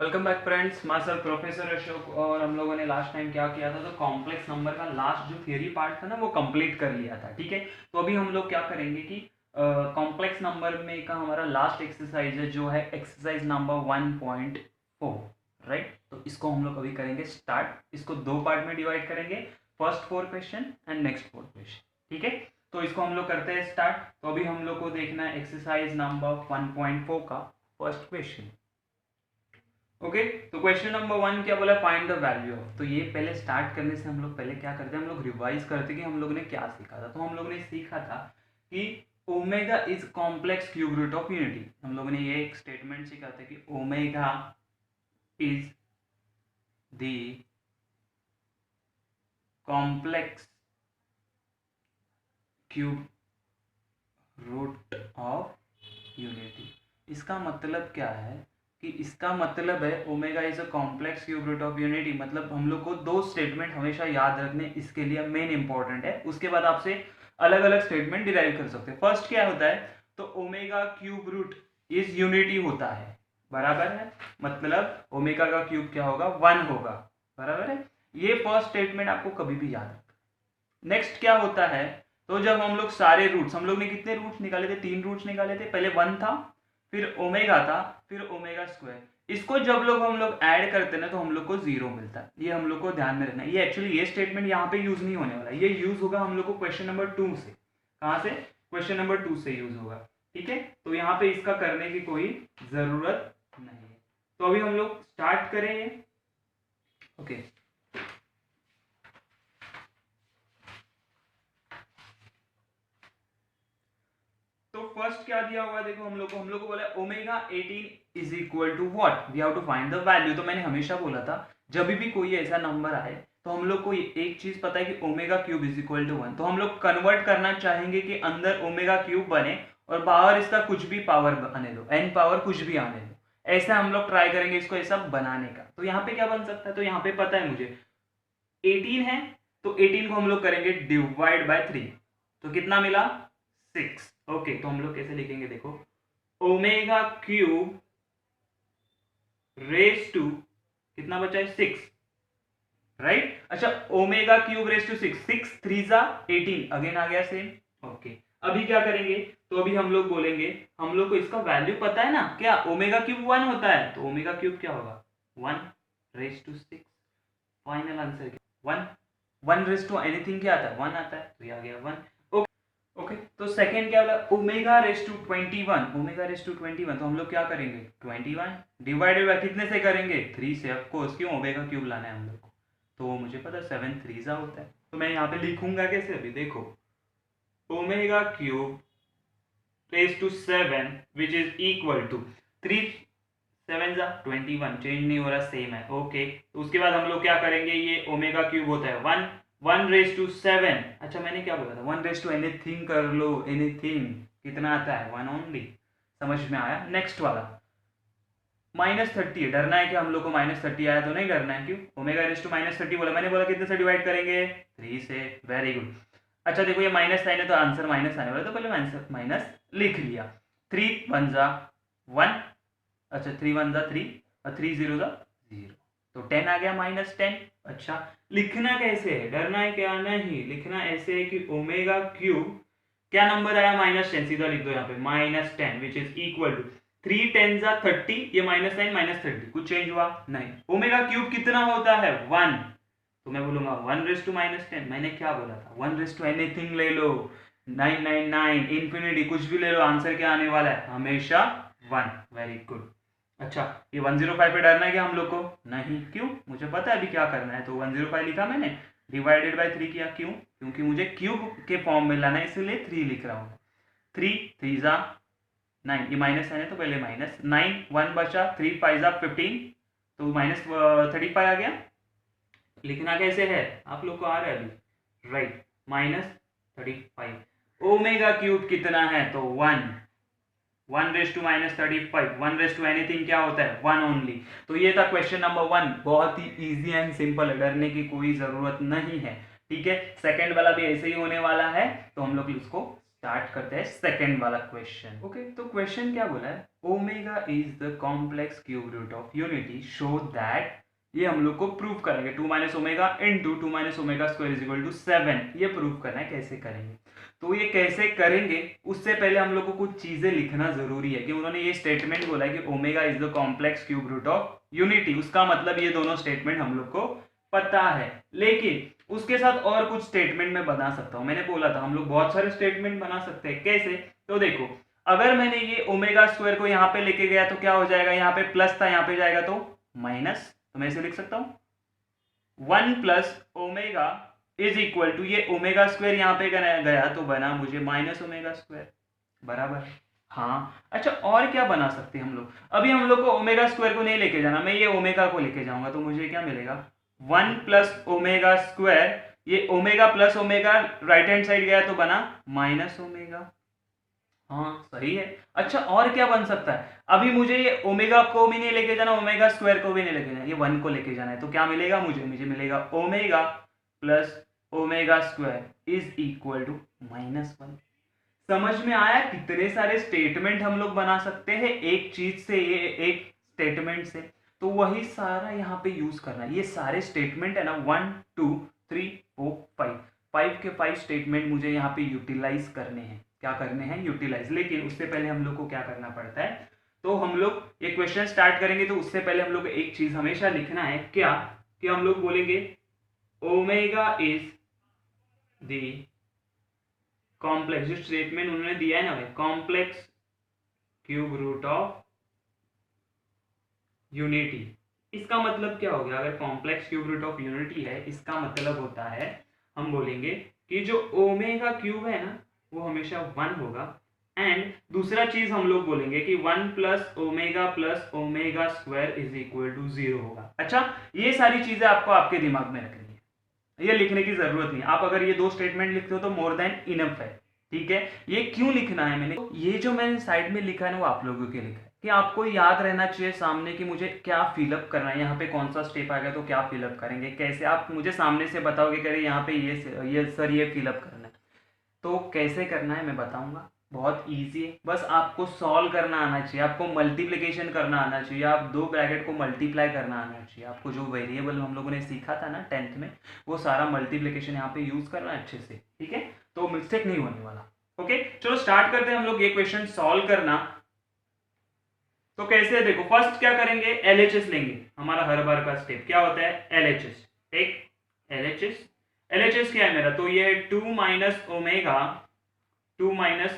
Welcome back friends, मैं sir professor Ashok. और हम लोगों ने लास्ट टाइम क्या किया था, तो कॉम्प्लेक्स नंबर का लास्ट जो थियरी पार्ट था ना वो कंप्लीट कर लिया था। ठीक है, तो अभी हम लोग क्या करेंगे कि कॉम्प्लेक्स नंबर में का हमारा लास्ट एक्सरसाइज है जो है एक्सरसाइज नंबर 1.4। राइट, तो इसको हम लोग अभी करेंगे स्टार्ट। इसको दो पार्ट में डिवाइड करेंगे, first 4 question and next 4 question. ठीक है, तो इसको हम लोग करते हैं स्टार्ट। तो अभी हम लोग को देखना है एक्सरसाइज नंबर 1.4 का फर्स्ट क्वेश्चन। ओके, तो क्वेश्चन नंबर 1 क्या बोला, फाइंड द वैल्यू ऑफ। तो ये पहले स्टार्ट करने से हम लोग पहले क्या करते हैं, हम लोग रिवाइज करते कि हम लोग ने क्या सीखा था। तो हम लोग ने सीखा था कि omega is complex cube root of unity. हम लोगों ने ये एक स्टेटमेंट सीखा था कि omega is the complex cube root of unity. इसका मतलब क्या है कि इसका मतलब है omega is a complex cube root of unity. मतलब हम लोग को दो स्टेटमेंट हमेशा याद रखने, इसके लिए मेन इंपॉर्टेंट है। उसके बाद आपसे अलग अलग स्टेटमेंट डिराइव कर सकते हैं। फर्स्ट क्या होता है, तो omega cube root is unity होता है, बराबर है। मतलब ओमेगा का क्यूब क्या होगा, 1 होगा, बराबर है। ये फर्स्ट स्टेटमेंट आपको कभी भी याद रखना। नेक्स्ट क्या होता है, तो जब हम लोग सारे रूट्स, हम लोग ने कितने रूट्स निकाले थे, 3 रूट्स निकाले थे। पहले 1 था, फिर ओमेगा था, फिर ओमेगा स्क्वायर। इसको जब हम लोग ऐड करते हैं ना तो हम लोग को 0 मिलता है। ये हम लोग को ध्यान में रखना है। ये एक्चुअली ये स्टेटमेंट यहाँ पे यूज नहीं होने वाला, ये यूज होगा हम लोग को क्वेश्चन नंबर 2 से। कहाँ से, क्वेश्चन नंबर 2 से यूज होगा। ठीक है, तो यहाँ पे इसका करने की कोई जरूरत नहीं है। तो अभी हम लोग स्टार्ट करेंगे। ओके, तो फर्स्ट क्या दिया हुआ, देखो हम लोग को बोला omega 18 is equal to what, we have to find the value. तो मैंने हमेशा बोला था जब भी कोई ऐसा नंबर आए तो हम लोग को एक चीज पता है कि omega cube is equal to 1। तो हम लोग कन्वर्ट करना चाहेंगे कि अंदर ओमेगा क्यूब बने और बाहर इसका कुछ भी पावर आने दो, एन पावर कुछ भी आने दो। ऐसा हम लोग ट्राई करेंगे इसको ऐसा बनाने का। तो यहाँ पे क्या बन सकता है, तो यहाँ पे पता है मुझे 18 है, तो 18 को हम लोग करेंगे डिवाइड बाय 3। तो कितना मिला, 6। ओके, तो हम लोग कैसे लिखेंगे, देखो ओमेगा क्यूब रेस टू कितना बचा है, 6। राइट, अच्छा ओमेगा क्यूब रेस टू 6, 6 3 जा 18, अगेन आ गया सेम। ओके, अभी क्या करेंगे, तो अभी हम लोग बोलेंगे, हम लोग को इसका वैल्यू पता है ना, क्या ओमेगा क्यूब 1 होता है, तो ओमेगा क्यूब क्या होगा, 1 रेस टू 6। फाइनल आंसर क्या, 1। 1 रेस टू एनीथिंग क्या आता है, 1 आता है, तो ये आ गया 1। ओके, तो सेकंड क्या बोला, omega raise to 21। Omega raise to 21, तो हम लोग क्या करेंगे, 21 डिवाइडेड बाय कितने से करेंगे, 3 से। ऑफ कोर्स, क्यों, ओमेगा क्यूब लाना है हम लोग को, तो वो मुझे पता है 7 3 होता है। तो मैं यहाँ पे लिखूंगा कैसे, अभी देखो omega cube raise to 7 which is equal to 3 7 21, change नहीं हो रहा, सेम है। ओके, तो उसके बाद हम लोग क्या करेंगे, ये ओमेगा क्यूब होता है 1, 1 रेस टू 7। अच्छा मैंने क्या बोला था, 1 रेस टू एनीथिंग कर लो, एनीथिंग कितना आता है, 1 ओनली। समझ में आया। नेक्स्ट वाला -30 है, डरना है कि हम लोग को -30 आया, तो नहीं डरना है। क्यों, ओमेगा रेस टू -30 बोला, मैंने बोला कितने से डिवाइड करेंगे, 3 से। Very good. अच्छा देखो, ये माइनस साइन है तो आंसर माइनस आने वाला, तो पहले आंसर माइनस लिख लिया। 3 1 1, अच्छा 3 1 3 और 3 0 0, तो 10 आ गया, -10। अच्छा, लिखना कैसे है, डरना है क्या, नहीं, लिखना ऐसे है कि ओमेगा क्यूब क्या नंबर आया, -10, सीधा लिख दो यहाँ पे -10 विच इज इक्वल टू 3 10 30, ये -9 -30, कुछ चेंज हुआ नहीं। ओमेगा क्यूब कितना होता है, 1। तो मैं बोलूंगा 1 रेस टू -10। मैंने क्या बोला था, 1 रेस टू एनीथिंग ले लो, 999 इन्फिनिटी कुछ भी ले लो, आंसर क्या आने वाला है, हमेशा 1। Very good. अच्छा, ये 105 पे डरना है क्या हम लोग को, नहीं। क्यों, मुझे पता है अभी क्या करना है, तो 105 लिखा मैंने, डिवाइडेड बाय 3 किया। क्यों, क्योंकि मुझे क्यूब के फॉर्म में लाना है, इसलिए 3 लिख रहा हूँ। 3 3 9, ये माइनस है तो पहले -9, 1 बचा, 3 5 15, तो -35 आ गया। लिखना कैसे है, आप लोग को आ रहा है अभी, राइट, -35। ओमेगा क्यूब कितना है, तो 1। 1 raise to -35, 1 raise to anything क्या होता है, 1 ओनली। तो ये था क्वेश्चन नंबर 1, बहुत ही इजी एंड सिंपल है, डरने की कोई जरूरत नहीं है। ठीक है, सेकंड वाला भी ऐसे ही होने वाला है, तो हम लोग इसको स्टार्ट करते हैं सेकंड वाला क्वेश्चन। ओके, तो क्वेश्चन क्या बोला है, omega is the complex cube root of unity, show that, ये हम लोग को प्रूव करेंगे 2 minus omega into 2 minus omega square is equal to 7, ये प्रूव करना है। कैसे करेंगे, तो ये कैसे करेंगे उससे पहले हम लोग को कुछ चीजें लिखना जरूरी है कि उन्होंने ये स्टेटमेंट बोला है कि omega is the complex cube root of unity, उसका मतलब ये दोनों स्टेटमेंट हम लोग को पता है, लेकिन उसके साथ और कुछ स्टेटमेंट मैं बना सकता हूं। मैंने बोला था हम लोग बहुत सारे स्टेटमेंट बना सकते हैं। कैसे, तो देखो, अगर मैंने ये ओमेगा स्क्वायर को यहाँ पे लेके गया तो क्या हो जाएगा, यहाँ पे प्लस था, यहाँ पे जाएगा तो माइनस, तो मैं इसे लिख सकता हूं 1 plus omega is equal to, ये ओमेगा स्क्वायर यहाँ पे गया तो बना मुझे माइनस ओमेगा स्क्वायर, बराबर। हाँ, अच्छा और क्या बना सकते हैं हम लोग, अभी हम लोग को ओमेगा स्क्वायर को नहीं लेके जाना, मैं ये ओमेगा को लेके जाऊंगा, तो मुझे क्या मिलेगा 1 प्लस ओमेगा स्क्वायर, ये omega plus omega right hand side गया तो बना माइनस ओमेगा। हाँ सही है। अच्छा और क्या बन सकता है, अभी मुझे ये ओमेगा को भी नहीं लेके जाना, ओमेगा स्क्वायर को भी नहीं लेके जाना, ये 1 को लेके जाना है, तो क्या मिलेगा मुझे मिलेगा omega plus omega square is equal to -1। समझ में आया कितने सारे स्टेटमेंट हम लोग बना सकते हैं एक चीज से, ये एक स्टेटमेंट से, तो वही सारा यहाँ पे यूज करना है। ये सारे स्टेटमेंट है ना 1 2 3 4 5 के 5 स्टेटमेंट मुझे यहाँ पे यूटिलाइज करने हैं। क्या करने हैं, यूटिलाइज। लेकिन उससे पहले हम लोग को क्या करना पड़ता है, तो हम लोग ये क्वेश्चन स्टार्ट करेंगे तो उससे पहले हम लोग एक चीज हमेशा लिखना है, क्या कि हम लोग बोलेंगे ओमेगा इज द कॉम्प्लेक्स, जो स्टेटमेंट उन्होंने दिया है ना भाई, complex cube root of unity. इसका मतलब क्या हो गया, अगर complex cube root of unity है, इसका मतलब होता है हम बोलेंगे कि जो ओमेगा क्यूब है ना वो हमेशा 1 होगा, एंड दूसरा चीज हम लोग बोलेंगे कि 1 plus omega square is equal to 0 होगा। अच्छा, ये सारी चीजें आपको आपके दिमाग में रखनी है, ये लिखने की जरूरत नहीं। आप अगर ये 2 स्टेटमेंट लिखते हो तो मोर देन इनफ है, ठीक है। ये क्यों लिखना है मैंने, ये जो मैंने साइड में लिखा है ना वो आप लोगों के लिखा है कि आपको याद रहना चाहिए सामने कि मुझे क्या फिलअप करना है, यहाँ पे कौन सा स्टेप आएगा तो क्या फिलअप करेंगे, कैसे आप मुझे सामने से बताओगे कि अरे यहाँ पे ये सर ये फिलअप करना है, तो कैसे करना है मैं बताऊंगा। बहुत इजी है, बस आपको सॉल्व करना आना चाहिए, आपको मल्टीप्लिकेशन करना आना चाहिए, आप 2 ब्रैकेट को मल्टीप्लाई करना आना चाहिए, आपको जो वेरिएबल हम लोगों ने सीखा था ना 10th में, वो सारा मल्टीप्लिकेशन यहाँ पे यूज करना अच्छे से, ठीक है, तो मिस्टेक नहीं होने वाला। ओके, चलो स्टार्ट करते हैं हम लोग ये क्वेश्चन सॉल्व करना। तो कैसे है देखो, फर्स्ट क्या करेंगे, एलएचएस लेंगे। हमारा हर बार का स्टेप क्या होता है, एलएचएस। एक एलएचएस क्या है मेरा, तो ये 2 माइनस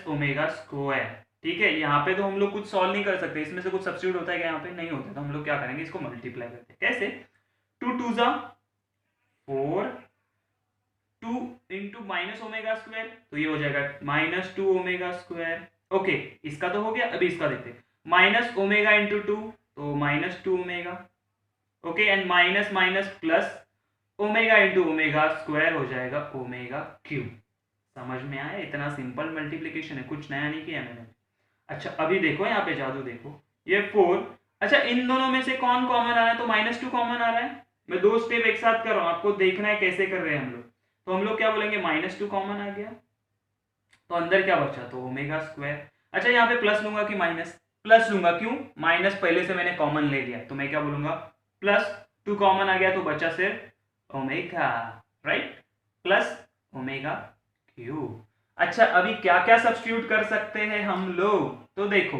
ओमेगा स्क्वायर, ठीक है। यहाँ पे तो हम लोग कुछ सॉल्व नहीं कर सकते, इसमें से कुछ सब्स्टिट्यूट होता है क्या, यहाँ पे नहीं होता, तो हम लोग क्या करेंगे, इसको मल्टीप्लाई करते हैं। कैसे, 2 2 जा 4, 2 इंटू माइनस ओमेगा स्क्वायर, तो ये हो जाएगा -2 ओमेगा स्क्वायर। ओके, इसका तो हो गया, अभी इसका देखते हैं, माइनस ओमेगा इंटू 2 तो -2 omega. Okay, and minus minus plus omega into omega square हो जाएगा ओमेगा क्यूब। समझ में आया, इतना सिंपल मल्टीप्लिकेशन है, कुछ नया नहीं किया मैंने। अच्छा अभी देखो यहाँ पे जादू देखो, ये 4, अच्छा इन दोनों में से कौन कॉमन आ रहा है, तो -2 कॉमन आ रहा है। मैं 2 स्टेप एक साथ कर रहा हूँ, आपको देखना है कैसे कर रहे हैं हम लोग। तो हम लोग क्या बोलेंगे, -2 कॉमन आ गया, तो अंदर क्या बचा, तो ओमेगा स्क्वायर। अच्छा यहाँ पे प्लस लूंगा कि माइनस, प्लस लूंगा, क्यों, माइनस पहले से मैंने कॉमन ले लिया, तो मैं क्या बोलूंगा, +2 कॉमन आ गया तो बचा सिर्फ omega, right, plus omega cube. अच्छा अभी क्या क्या सब्स्टिट्यूट कर सकते हैं हम लोग, तो देखो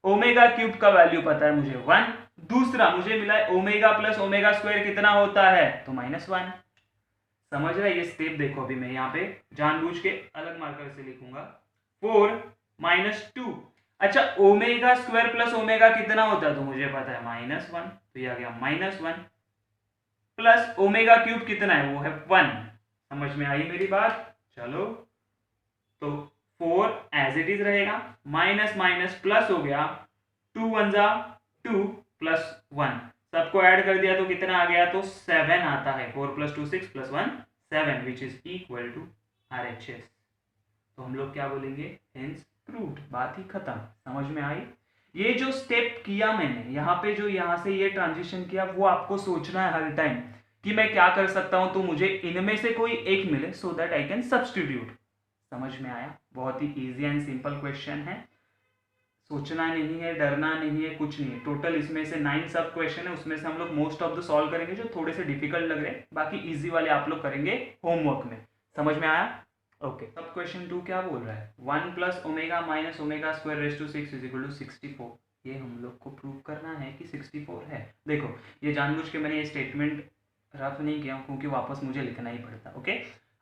ओमेगा क्यूब का वैल्यू पता है मुझे 1, दूसरा मुझे मिला है ओमेगा प्लस ओमेगा स्क्वायर कितना होता है, तो -1। समझ रहे, ये स्टेप देखो, अभी मैं यहाँ पे जानबूझ के अलग मार्कर से लिखूंगा, 4 -2। अच्छा ओमेगा स्क्वायर प्लस ओमेगा कितना होता है, तो मुझे पता है -1, तो ये आ गया -1 प्लस ओमेगा क्यूब कितना है, वो है 1। समझ में आई मेरी बात, चलो तो 4 एज इट इज रहेगा, माइनस माइनस प्लस हो गया, 2 1 जा 2 प्लस 1, सबको ऐड कर दिया तो कितना आ गया, तो 7 आता है, 4 + 2 6 + 1 7 which is equal to RHS। तो हम लोग क्या बोलेंगे, हेंस प्रूव्ड, बात ही खत्म। समझ में आई, ये जो स्टेप किया मैंने यहाँ पे, जो यहाँ से ये ट्रांजिशन किया, वो आपको सोचना है हर टाइम कि मैं क्या कर सकता हूं, तो मुझे इनमें से कोई एक मिले, so that I can substitute. समझ में आया? बहुत ही इजी एंड सिंपल क्वेश्चन है, सोचना नहीं है, डरना नहीं है, कुछ नहीं है। टोटल इसमें से 9 सब क्वेश्चन है, उसमें से हम लोग मोस्ट ऑफ द सॉल्व करेंगे जो थोड़े से डिफिकल्ट लग रहे हैं, बाकी इजी वाले आप लोग करेंगे होमवर्क में। समझ में आया? ओके, सब क्वेश्चन 2 क्या बोल रहा है? 1 plus omega minus omega square raise to 6 is equal to 64। ये हम लोग को प्रूव करना है कि 64 है। देखो, ये जानबूझ के मैंने ये स्टेटमेंट रफ नहीं किया क्योंकि वापस मुझे लिखना ही पड़ता। ओके,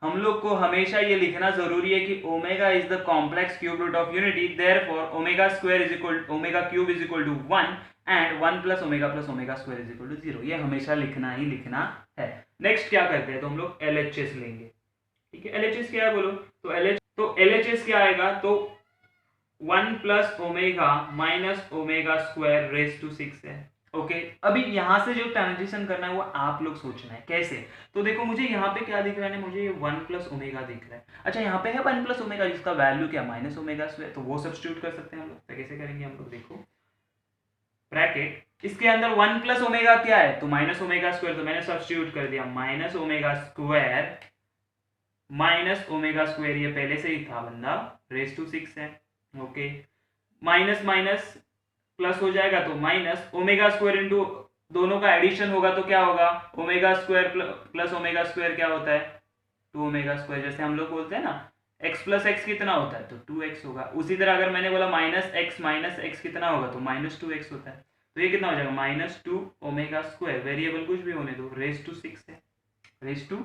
हम लोग को हमेशा ये लिखना जरूरी है कि omega is the complex cube root of unity, therefore omega square is equal omega cube is equal to 1 and 1 plus omega square is equal to 0। ये हमेशा लिखना ही लिखना है। नेक्स्ट क्या करते हैं, तो हम लोग एलएचएस लेंगे। ठीक है, एलएचएस क्या है बोलो? तो एलएचएस क्या आएगा? तो 1 plus omega minus omega square raise to 6 है। ओके, अभी यहां से जो ट्रांजिशन करना है वो आप लोग सोचना है कैसे। तो देखो, मुझे यहाँ पे क्या दिख रहा है, मुझे ये 1 प्लस ओमेगा दिख रहा है। अच्छा, यहाँ पे है 1 प्लस ओमेगा जिसका वैल्यू क्या माइनस ओमेगा स्क्वायर, तो वो सब्स्टिट्यूट कर सकते हैं हम लोग। तो कैसे करेंगे हम लोग? देखो, ब्रैकेट, इसके अंदर 1 प्लस ओमेगा क्या है? तो माइनस ओमेगा स्क्वायर, तो मैंने सब्स्टिट्यूट कर दिया minus omega square minus omega square, ये पहले से ही था बंदा, रेज टू 6 है। ओके, माइनस माइनस प्लस हो जाएगा, तो माइनस ओमेगा स्क्वायर इंटू दोनों का एडिशन होगा तो क्या होगा? Omega square plus omega square क्या होता है? 2 ओमेगा स्क्वायर। जैसे हम लोग बोलते हैं ना, x प्लस एक्स कितना होता है? तो 2x होगा। उसी तरह अगर मैंने बोला माइनस एक्स कितना होगा? तो माइनस 2x होता है। तो ये कितना हो जाएगा? माइनस 2 ओमेगा स्क्वायर, वेरिएबल कुछ भी होने दो, रेज टू 6 है, रेज टू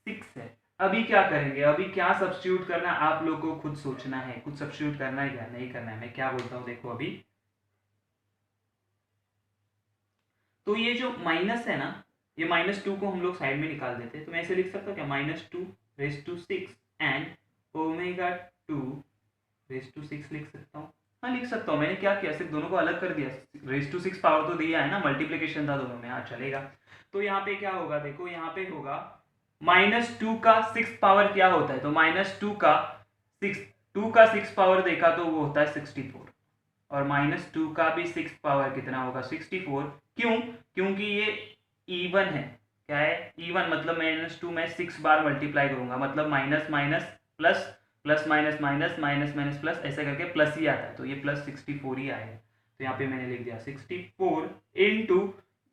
6 है। अभी क्या करेंगे? अभी क्या सब्स्टिट्यूट करना है आप लोग को खुद सोचना है। कुछ सब्स्टिट्यूट करना है क्या नहीं करना है, मैं क्या बोलता हूँ देखो। अभी तो ये जो माइनस है ना, ये माइनस 2 को हम लोग साइड में निकाल देते हैं। तो मैं ऐसे लिख सकता हूँ क्या? Minus 2 raise to 6 and omega 2 raise to 6 लिख सकता हूँ। हाँ, लिख सकता हूँ। मैंने क्या किया, सिर्फ दोनों को अलग कर दिया। रेज टू 6 पावर तो दिया है ना, मल्टीप्लीकेशन था दोनों में। हाँ, चलेगा। तो यहाँ पे क्या होगा? देखो, यहाँ पे होगा माइनस 2 का 6 पावर क्या होता है? तो माइनस 2 का 6 पावर देखा तो वो होता है 64, और माइनस 2 का भी 6 पावर कितना होगा? 64। क्यों? क्योंकि ये इवन है। क्या है? इवन, मतलब माइनस 2 में 6 बार मल्टीप्लाई करूंगा, मतलब minus minus plus, plus minus minus, minus minus plus, ऐसा करके प्लस ही आता है। तो ये प्लस 64 ही आएगा। तो यहाँ पे मैंने लिख दिया 64 इंटू,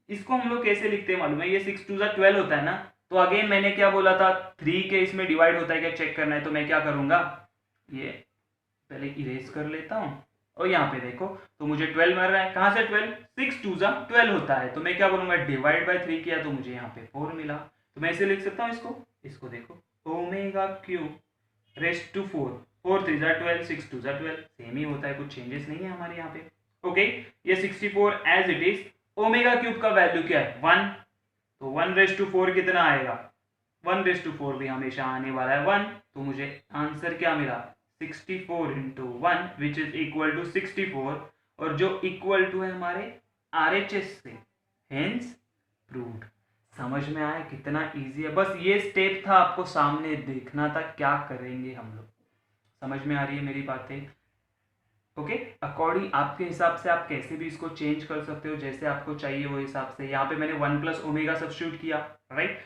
इसको हम लोग कैसे लिखते हैं मालूम है? ये 6 2 12 होता है ना। तो अगेन मैंने क्या बोला था, 3 के इसमें डिवाइड होता है क्या चेक करना है। तो मैं क्या करूंगा, ये पहले इरेज कर लेता हूँ, और यहाँ पे देखो, तो मुझे 12 मिल रहा है। कहाँ से 12? 6 2 12 होता है। तो मैं क्या करूंगा, डिवाइड बाय 3 किया तो मुझे यहाँ पे 4 मिला। तो मैं ऐसे लिख सकता हूँ इसको देखो, omega cube raise to 4, 4 3 12, 6 2 12, same ही होता है, कुछ चेंजेस नहीं है हमारे यहाँ पे। ओके, ये 64 as it is. Omega cube का वैल्यू क्या है? 1। तो 1 रेज टू 4 कितना आएगा? 1 रेज टू 4 भी हमेशा आने वाला है 1। तो मुझे आंसर क्या मिला? 64 into 1 which is equal to 64, और जो इक्वल टू है हमारे RHS से, हेंस प्रूव्ड। समझ में आया कितना इजी है? बस ये स्टेप था, आपको सामने देखना था क्या करेंगे हम लोग। समझ में आ रही है मेरी बातें? ओके, अकॉर्डिंग आपके हिसाब से आप कैसे भी इसको चेंज कर सकते हो, जैसे आपको चाहिए वो हिसाब से। यहाँ पे मैंने 1 प्लस ओमेगा सब्स्टिट्यूट किया, राइट।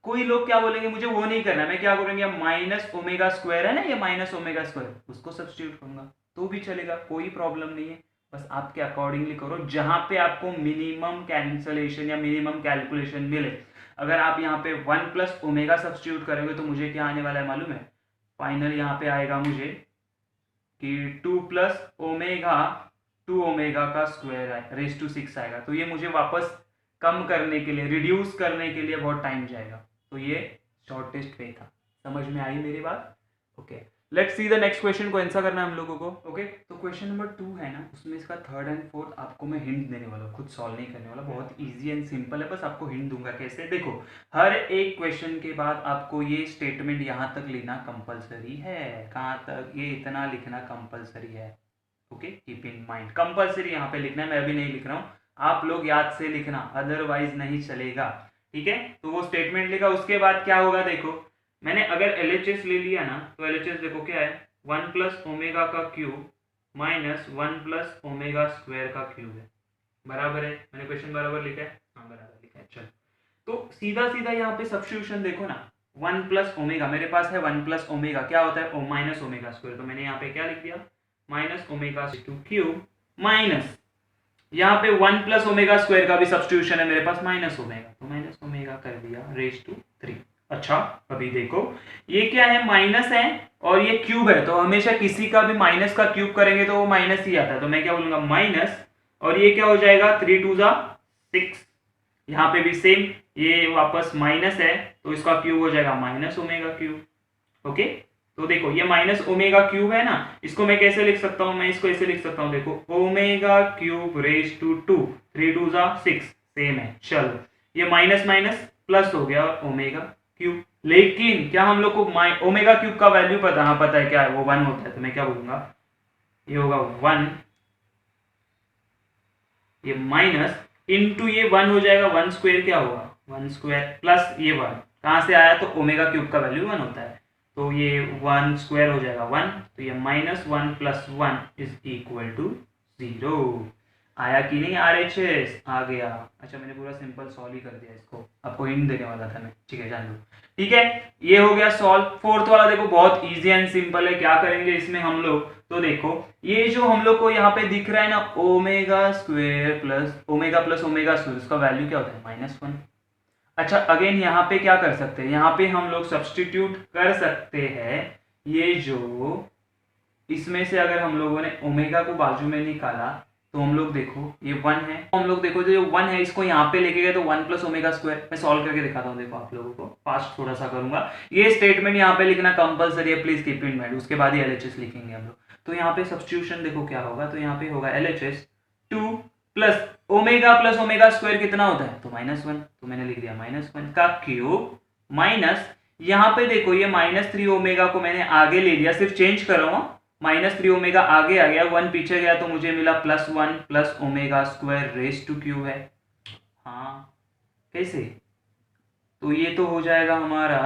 कोई लोग क्या बोलेंगे, मुझे वो नहीं करना, मैं क्या करूंगा, माइनस ओमेगा स्क्वायर है ना, ये माइनस ओमेगा स्क्वायर, उसको सब्स्टिट्यूट करूंगा तो भी चलेगा, कोई प्रॉब्लम नहीं है। बस आपके अकॉर्डिंगली करो, जहां पे आपको मिनिमम कैंसलेशन या मिनिमम कैलकुलेशन मिले। अगर आप यहाँ पे 1 प्लस ओमेगा सब्स्टिट्यूट करोगे तो मुझे क्या आने वाला है मालूम है? फाइनल यहाँ पे आएगा मुझे कि 2 प्लस ओमेगा 2 ओमेगा का स्क्वायर है, रेज टू 6 आएगा। तो ये मुझे वापस कम करने के लिए, रिड्यूस करने के लिए बहुत टाइम जाएगा। तो ये शॉर्टेस्ट वे था। समझ में आई मेरी बात? Okay, let's see the next question को आंसर करना है हम लोगों को। ओके, तो क्वेश्चन नंबर 2 है ना, उसमें इसका 3rd एंड 4th आपको मैं हिंट देने वाला हूँ, खुद सॉल्व नहीं करने वाला, बहुत इजी एंड सिंपल है। बस आपको हिंट दूंगा कैसे। देखो, हर एक क्वेश्चन के बाद आपको ये स्टेटमेंट यहाँ तक लेना कंपलसरी है। कहाँ तक? ये इतना लिखना कंपलसरी है। Okay, keep in mind, compulsory यहाँ पे लिखना है, मैं अभी नहीं लिख रहा हूँ, आप लोग याद से लिखना, अदरवाइज नहीं चलेगा। ठीक है, तो वो स्टेटमेंट लिखा, उसके बाद क्या होगा देखो, मैंने अगर LHS ले लिया ना, तो LHS देखो क्या है, 1 प्लस ओमेगा का cube minus 1 plus omega square का क्यूब है। बराबर है? मैंने क्वेश्चन बराबर लिखा है? हाँ, बराबर लिखा है। चलो, तो सीधा सीधा यहाँ पे सब्स्टिट्यूशन देखो ना, वन प्लस ओमेगा, मेरे पास है वन प्लस ओमेगा, क्या होता है माइनस ओमेगा स्क्वायर, तो मैंने यहाँ पे क्या लिख दिया minus omega two cube minus यहाँ पे वन प्लस ओमेगा स्क्वायर का भी सब्स्टिट्यूशन है मेरे पास माइनस ओमेगा, तो माइनस ओमेगा कर दिया रेज टू 3। अच्छा अभी देखो ये क्या है माइनस है और ये क्यूब है, तो हमेशा किसी का भी माइनस का क्यूब करेंगे तो वो माइनस ही आता है, तो मैं क्या बोलूंगा माइनस, और ये क्या हो जाएगा 3 2 जा 6, यहाँ पे भी सेम ये वापस माइनस है तो इसका क्यूब हो जाएगा माइनस ओमेगा क्यूब। ओके तो देखो ये माइनस ओमेगा क्यूब है ना, इसको मैं कैसे लिख सकता हूं, मैं इसको ऐसे लिख सकता हूं, देखो ओमेगा क्यूब रेज टू 2, 3 2 जा 6 सेम है। चलो ये माइनस माइनस प्लस हो गया और ओमेगा क्यूब, लेकिन क्या हम लोग को ओमेगा क्यूब का वैल्यू पता, हाँ पता है क्या है वो 1 होता है, तो मैं क्या बोलूंगा ये होगा 1, ये माइनस इनटू ये 1 हो जाएगा, 1 स्क्वायर क्या होगा 1 स्क्वायर प्लस ये 1 कहां से आया, तो ओमेगा क्यूब का वैल्यू 1 होता है, तो ये 1 स्क्वायर हो जाएगा 1, तो ये minus 1 plus 1 is equal to 0। आया कि नहीं RHS आ गया। अच्छा मैंने पूरा सिंपल सॉल्व ही कर दिया इसको, आपको हिंट देने वाला था मैं, ठीक है जान लो। ठीक है ये हो गया सॉल्व। फोर्थ वाला देखो बहुत इजी एंड सिंपल है, क्या करेंगे इसमें हम लोग, तो देखो ये जो हम लोग को यहाँ पे दिख रहा है ना omega square plus omega square, इसका वैल्यू क्या होता है -1। अच्छा अगेन यहाँ पे क्या कर सकते हैं, यहाँ पे हम लोग सब्सटीट्यूट कर सकते हैं, ये जो इसमें से अगर हम लोगों ने ओमेगा को बाजू में निकाला तो हम लोग देखो ये 1 है, हम लोग देखो जो 1 है इसको यहाँ पे लेके गए तो 1 प्लस ओमेगा स्क्वायर, मैं सॉल्व करके दिखाता हूँ, देखो आप लोगों को फास्ट थोड़ा सा करूंगा, ये स्टेटमेंट यहाँ पे लिखना कंपलसरी है, प्लीज कीप इन माइंड, उसके बाद ही LHS लिखेंगे हम लोग। तो यहाँ पे सब्स्टिट्यूशन देखो क्या होगा, तो यहाँ पे होगा LHS 2 प्लस ओमेगा स्क्वायर कितना होता है, तो -1, तो मैंने लिख दिया -1 का क्यूब माइनस यहाँ पे देखो ये -3 ओमेगा को मैंने आगे ले लिया, सिर्फ चेंज कर रहा हूँ, -3 ओमेगा आगे आ गया, 1 पीछे गया तो मुझे मिला +1 plus omega square raise to cube है। हाँ कैसे, तो ये तो हो जाएगा हमारा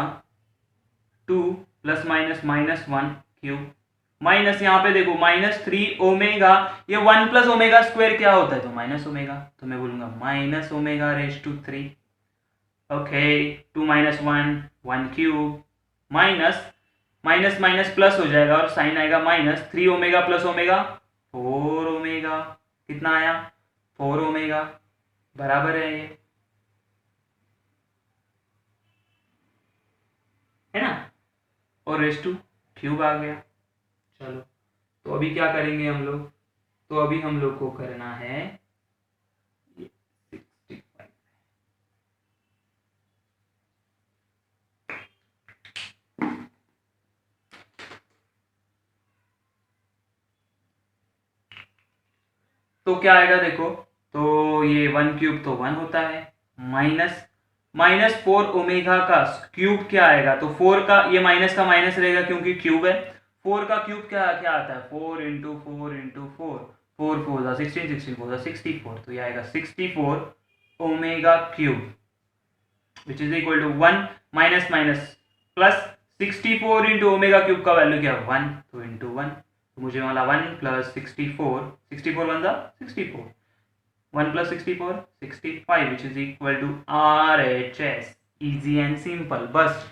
2 प्लस माइनस -1 क्यूब माइनस यहाँ पे देखो -3 ओमेगा, ये 1 प्लस ओमेगा स्क्वायर क्या होता है, तो माइनस ओमेगा, तो मैं बोलूंगा minus omega raise to 3। Okay 2 minus 1 1 cube minus minus minus plus हो जाएगा और साइन आएगा -3 ओमेगा प्लस ओमेगा 4 ओमेगा, कितना आया 4 ओमेगा, बराबर है ये, है ना, और रेज टू क्यूब आ गया। चलो तो अभी क्या करेंगे हम लोग, तो अभी हम लोग को करना है 65, तो क्या आएगा देखो, तो ये 1 क्यूब तो 1 होता है, -4 ओमेगा का क्यूब क्या आएगा, तो 4 का ये माइनस का माइनस रहेगा क्योंकि क्यूब है, 4 का क्यूब क्या क्या आता है 4 इंटू 4 इंटू 4, 4 4 जा 16, 16 4 जा 64, तो ये आएगा 64 omega cube which is equal to 1 minus minus plus 64 into omega cube का वैल्यू क्या 1, तो इंटू 1, तो मुझे वाला 1 प्लस 64 64 1 जा 64, 1 plus 64 65 which is equal to RHS। Easy and simple, बस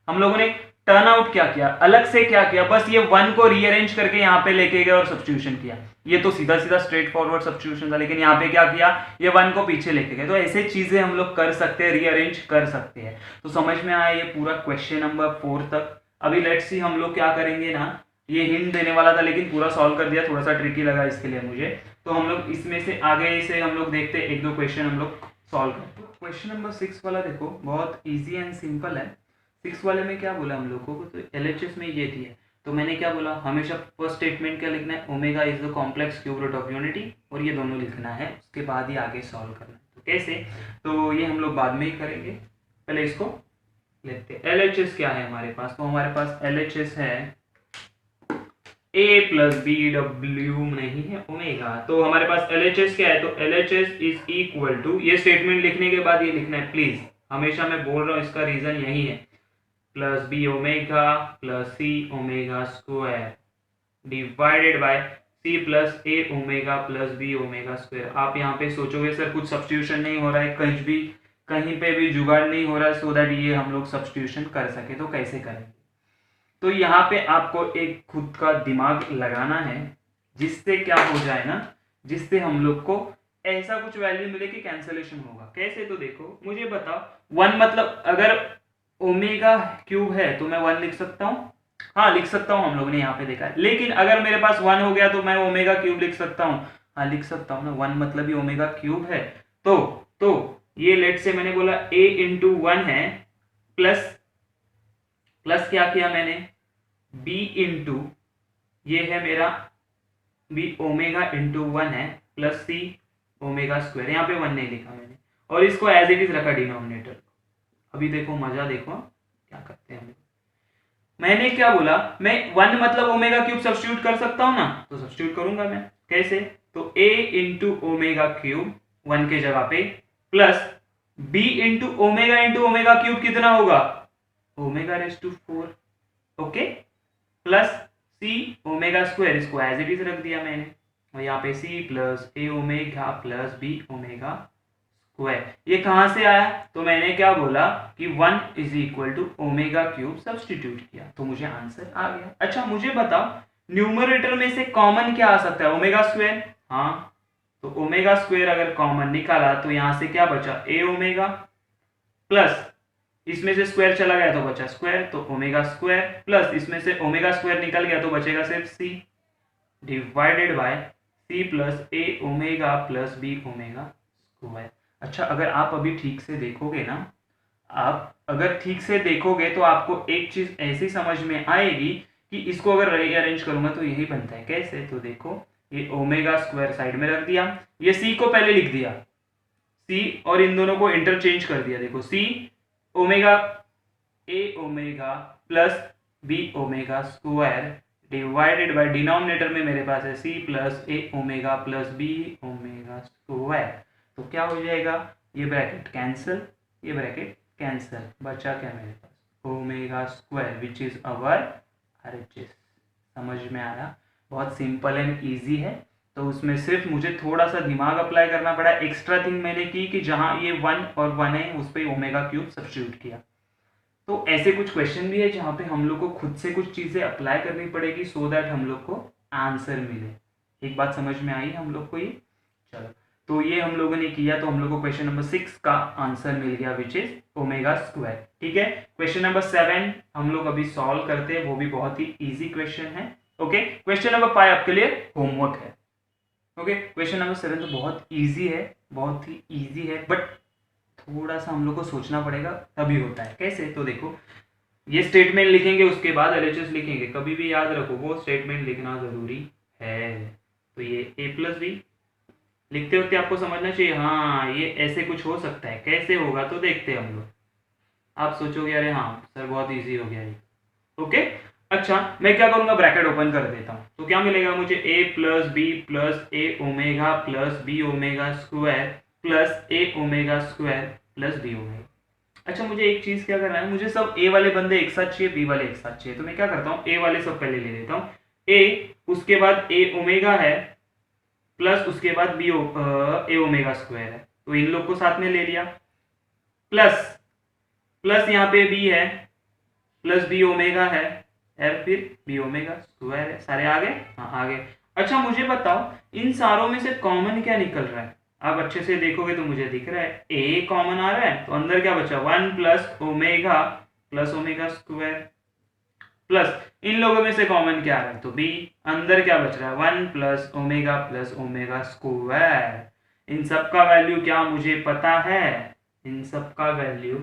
हम लोगों ने टर्न आउट क्या किया, अलग से क्या किया, बस ये 1 को रीअरेंज करके यहाँ पे लेके गए और सब्स्टिट्यूशन किया, ये तो सीधा सीधा स्ट्रेट फॉरवर्ड सब्स्टिट्यूशन था, लेकिन यहाँ पे क्या किया ये 1 को पीछे लेके गए, तो ऐसे चीजें हम लोग कर सकते हैं, रीअरेंज कर सकते हैं। तो समझ में आया ये पूरा क्वेश्चन नंबर 4 तक। अभी लेट्स सी हम लोग क्या करेंगे ना, ये हिंट देने वाला था लेकिन पूरा सॉल्व कर दिया, थोड़ा सा ट्रिकी लगा इसके लिए मुझे, तो हम लोग इसमें से आगे से हम लोग देखते हैं, एक दो क्वेश्चन हम लोग सॉल्व करते हैं। क्वेश्चन नंबर 6 वाला देखो बहुत इजी एंड सिंपल है। 6 वाले में क्या बोला हम लोगों को, तो LHS में ये दिया, तो मैंने क्या बोला हमेशा फर्स्ट स्टेटमेंट क्या लिखना है, omega is the complex cube root of unity, और ये दोनों लिखना है, उसके बाद ही आगे सॉल्व करना है। तो कैसे, तो ये हम लोग बाद में ही करेंगे, पहले इसको लेते हैं। LHS क्या है हमारे पास, तो हमारे पास LHS है A प्लस बी डब्ल्यू नहीं है ओमेगा, तो हमारे पास LHS क्या है, तो LHS इज इक्वल टू, ये स्टेटमेंट लिखने के बाद ये लिखना है प्लीज, हमेशा मैं बोल रहा हूँ इसका रीजन यही है, plus B omega plus C omega square divided by C plus A omega plus B omega square. आप यहाँ पे सोचोगे सर कुछ सब्स्टिट्यूशन नहीं हो रहा है, कहीं पे भी जुगाड़ नहीं हो रहा, सो दैट ये हम लोग सब्स्टिट्यूशन कर सके। तो कैसे करेंगे? तो यहाँ पे आपको एक खुद का दिमाग लगाना है, जिससे क्या हो जाए ना, जिससे हम लोग को ऐसा कुछ वैल्यू मिले कि कैंसलेशन होगा। कैसे? तो देखो, मुझे बताओ 1 मतलब अगर ओमेगा क्यूब है तो मैं 1 लिख सकता हूँ। हाँ लिख सकता हूँ, हम लोग ने यहाँ पे देखा है। लेकिन अगर मेरे पास 1 हो गया तो मैं ओमेगा क्यूब लिख सकता हूँ। हाँ लिख सकता हूँ ना, 1 मतलब ही ओमेगा क्यूब है। तो ये लेट से मैंने बोला a इंटू 1 है, प्लस क्या किया मैंने, b इंटू ये है मेरा b ओमेगा इंटू 1 है, प्लस c ओमेगा स्क्वायर। यहाँ पे 1 नहीं लिखा मैंने, और इसको एज इट इज रखा डिनोमिनेटर। अभी देखो मजा, देखो क्या करते हैं हम। मैंने क्या बोला, मैं 1 मतलब ओमेगा क्यूब सब्स्टिट्यूट कर सकता हूं ना, तो सब्स्टिट्यूट करूंगा मैं। कैसे? तो a इंटू ओमेगा क्यूब 1 के जगह पे, plus b into omega cube कितना होगा, omega raise to 4, okay, plus c omega square, इसको एज इट इज रख दिया मैंने, और यहाँ पे c plus a omega plus b omega square. ये कहां से आया? तो मैंने क्या बोला कि 1 is equal to omega cube substitute किया, तो मुझे आंसर आ गया। अच्छा मुझे बताओ, न्यूमरेटर में से कॉमन क्या आ सकता है, ओमेगा स्क्वायर। हाँ, तो ओमेगा स्क्वायर अगर कॉमन निकाला तो यहां से क्या बचा, ए ओमेगा, प्लस इसमें से स्क्वायर चला गया तो बचा स्क्वायर, तो ओमेगा स्क्वायर, प्लस इसमें से ओमेगा स्क्वायर निकल गया तो बचेगा सिर्फ C, divided by C plus A omega plus B omega square. अच्छा अगर आप अभी ठीक से देखोगे ना, आप अगर ठीक से देखोगे तो आपको एक चीज ऐसी समझ में आएगी कि इसको अगर रीअरेंज करूंगा तो यही बनता है। कैसे? तो देखो, ये ओमेगा स्क्वायर साइड में रख दिया, ये सी को पहले लिख दिया, सी और इन दोनों को इंटरचेंज कर दिया। देखो C omega A omega plus B omega square divided by denominator में मेरे पास है C plus A omega plus B omega square. तो क्या हो जाएगा, ये ब्रैकेट कैंसिल, ये ब्रैकेट कैंसिल, बचा क्या मेरे पास, omega square which is our RHS। समझ में आया? बहुत सिंपल एंड ईजी है। तो उसमें सिर्फ मुझे थोड़ा सा दिमाग अप्लाई करना पड़ा। एक्स्ट्रा थिंग मैंने की कि जहां ये 1 और 1 है उस पर ओमेगा क्यूब सब्स्टिट्यूट किया। तो ऐसे कुछ क्वेश्चन भी है जहां पे हम लोग को खुद से कुछ चीजें अप्लाई करनी पड़ेगी, सो दैट हम लोग को आंसर मिले। एक बात समझ में आई हम लोग को ये? चलो, तो ये हम लोगों ने किया, तो हम लोग को क्वेश्चन नंबर 6 का आंसर मिल गया विच इज ओमेगा स्क्वायर। ठीक है, क्वेश्चन नंबर 7 हम लोग अभी सॉल्व करते हैं, वो भी बहुत ही इजी क्वेश्चन है। ओके, क्वेश्चन नंबर 5 आपके लिए होमवर्क है। ओके, क्वेश्चन नंबर 7 तो बहुत इजी है, बहुत ही इजी है, बट थोड़ा सा हम लोग को सोचना पड़ेगा तभी होता है। कैसे? तो देखो, ये स्टेटमेंट लिखेंगे उसके बाद LHS लिखेंगे, कभी भी याद रखो वो स्टेटमेंट लिखना जरूरी है। तो ये a प्लस बी लिखते वक्त आपको समझना चाहिए, हाँ ये ऐसे कुछ हो सकता है। कैसे होगा तो देखते हैं हम लोग। आप सोचोगे अरे हाँ सर बहुत इजी हो गया ये। ओके, अच्छा मैं क्या करूंगा, ब्रैकेट ओपन कर देता हूं, तो क्या मिलेगा मुझे, a plus B plus A omega plus B omega square plus A omega square plus B omega. अच्छा मुझे एक चीज क्या करना है, मुझे सब ए वाले बंदे एक साथ चाहिए, बी वाले एक साथ चाहिए। तो मैं क्या करता हूँ, ए वाले सब पहले ले लेता हूँ, ए उसके बाद ए ओमेगा है, प्लस उसके बाद बी ए ओमेगा स्क्वायर है, तो इन लोग को साथ में ले लिया, प्लस यहाँ पे बी है, प्लस बी ओमेगा है, फिर बी ओमेगा स्क्वायर है। सारे आ गए? हाँ आ गए। अच्छा मुझे बताओ, इन सारों में से कॉमन क्या निकल रहा है? आप अच्छे से देखोगे तो मुझे दिख रहा है ए कॉमन आ रहा है, तो अंदर क्या बचा, 1 प्लस ओमेगा स्क्वायर, प्लस इन लोगों में से कॉमन क्या आ रहा है, तो बी, अंदर क्या बच रहा है, 1 प्लस ओमेगा स्क्वायर। इन सब का वैल्यू क्या मुझे पता है, इन सब का वैल्यू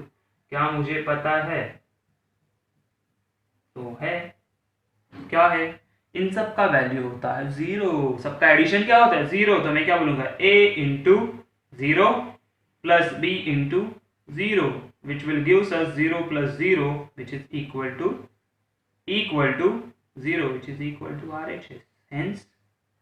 क्या मुझे पता है, तो है क्या है, इन सब का वैल्यू होता है 0। सबका एडिशन क्या होता है, 0। तो मैं क्या बोलूंगा, a into 0 plus b into 0 which will gives us 0 plus 0 which is equal to 0 which is equal to RHS, hence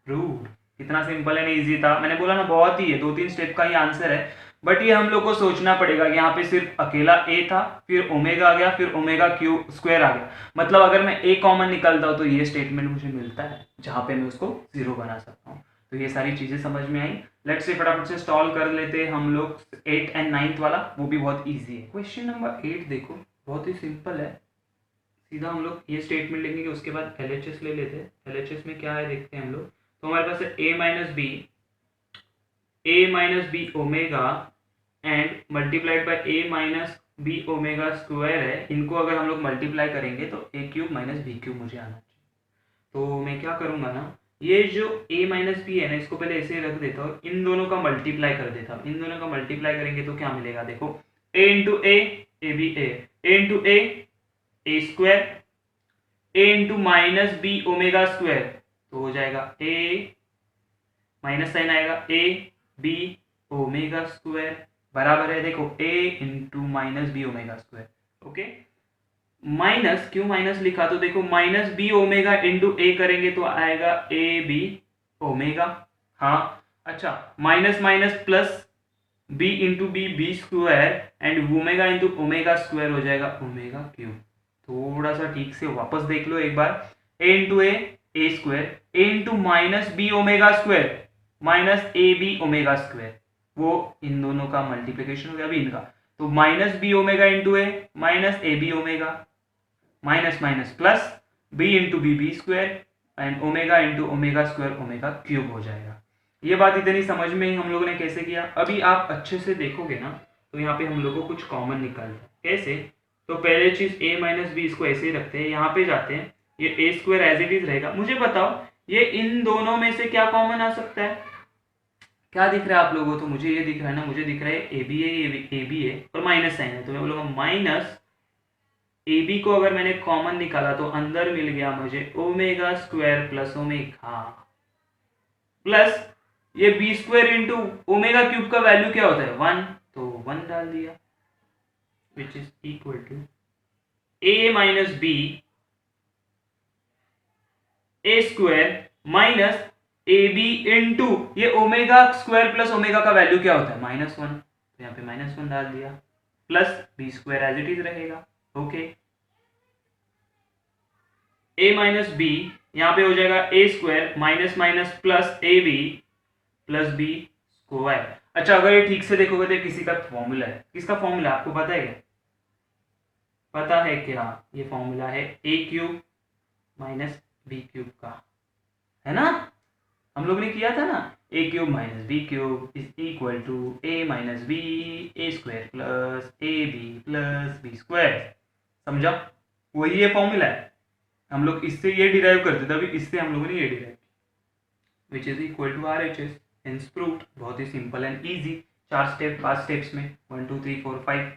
proved. कितना सिंपल एंड इजी था। मैंने बोला ना बहुत ही है, 2-3 स्टेप का ही आंसर है, बट ये हम लोग को सोचना पड़ेगा कि यहाँ पे सिर्फ अकेला a था, फिर ओमेगा आ गया, फिर ओमेगा क्यू स्क्वायर आ गया। मतलब अगर मैं a कॉमन निकालता हूँ तो ये स्टेटमेंट मुझे मिलता है जहां पे मैं उसको 0 बना सकता हूँ। तो ये सारी चीज़ें समझ में आई। लेट्स से फटाफट से सॉल्व कर लेते हैं हम लोग 8 एंड 9 वाला, वो भी बहुत ईजी है। क्वेश्चन नंबर 8 देखो, बहुत ही सिंपल है। सीधा हम लोग ये स्टेटमेंट लिखेंगे, उसके बाद LHS ले लेते हैं। LHS में क्या है देखते हैं हम लोग। तो हमारे पास है a minus B omega and multiplied by a minus B omega square है। इनको अगर हम लोग मल्टीप्लाई करेंगे तो a cube minus B cube मुझे आना चाहिए। तो मैं क्या करूँगा ना, ये जो a माइनस बी है ना, इसको पहले ऐसे रख देता हूँ, इन दोनों का मल्टीप्लाई कर देता हूँ। इन दोनों का मल्टीप्लाई करेंगे तो क्या मिलेगा, देखो a into A B a into A square, a into minus B omega square, तो हो जाएगा a माइनस साइन आएगा a बी ओमेगा स्क्वायर बराबर है, देखो a into minus B omega square. Okay, minus क्यों माइनस लिखा, तो देखो minus B omega into A करेंगे तो आएगा ए बी ओमेगा। हाँ अच्छा, minus minus plus B into B square and omega into omega square हो जाएगा ओमेगा क्यूब। थोड़ा सा ठीक से वापस देख लो एक बार, A into A square, A into minus B omega square minus A B omega square, वो इन दोनों का मल्टीप्लिकेशन हो गया अभी इनका। तो minus B omega into A minus A B omega, minus minus plus B into B square and omega into omega square omega cube हो जाएगा। ये बात इतनी समझ में ही हम लोगों ने कैसे किया। अभी आप अच्छे से देखोगे ना तो यहाँ पे हम लोग को कुछ कॉमन निकालना है। कैसे, तो पहले चीज a माइनस बी इसको ऐसे ही रखते हैं, यहाँ पे जाते हैं, ये A square as it is रहेगा। मुझे बताओ ये इन दोनों में से क्या कॉमन आ सकता है, क्या दिख रहा है आप लोगों को, तो मुझे ये दिख रहा है ना, मुझे दिख रहा है ए बी है और माइनस साइन है, तो मैं बोलूँगा माइनस ए बी को अगर मैंने कॉमन निकाला तो अंदर मिल गया मुझे omega square plus omega, plus ये B square into omega cube का वैल्यू क्या होता है 1, तो 1 डाल दिया, which is equal to A minus B A square minus A B into ये ओमेगा स्क्वायर प्लस ओमेगा का वैल्यू क्या होता है -1, तो यहाँ पे -1 डाल दिया, plus B square as it is रहेगा। ओके, ए माइनस बी यहाँ पे हो जाएगा A square minus minus plus A B plus B square. अच्छा, अगर ये ठीक से देखोगे तो किसी का फॉर्मूला है, किसका फॉर्मूला आपको पता है क्या, पता है क्या, ये फॉर्मूला है A cube minus B cube का, है ना, हम लोग ने किया था ना, A cube minus B cube is equal to A minus B A square plus A B plus B square. समझा, वही ये फॉर्मूला है, हम लोग इससे ये डिराइव करते थे, अभी इससे हम लोगों ने ये derive, which is equal to RHS, hence proved. बहुत ही सिंपल एंड इजी, 5 स्टेप्स में 1 2 3 4 5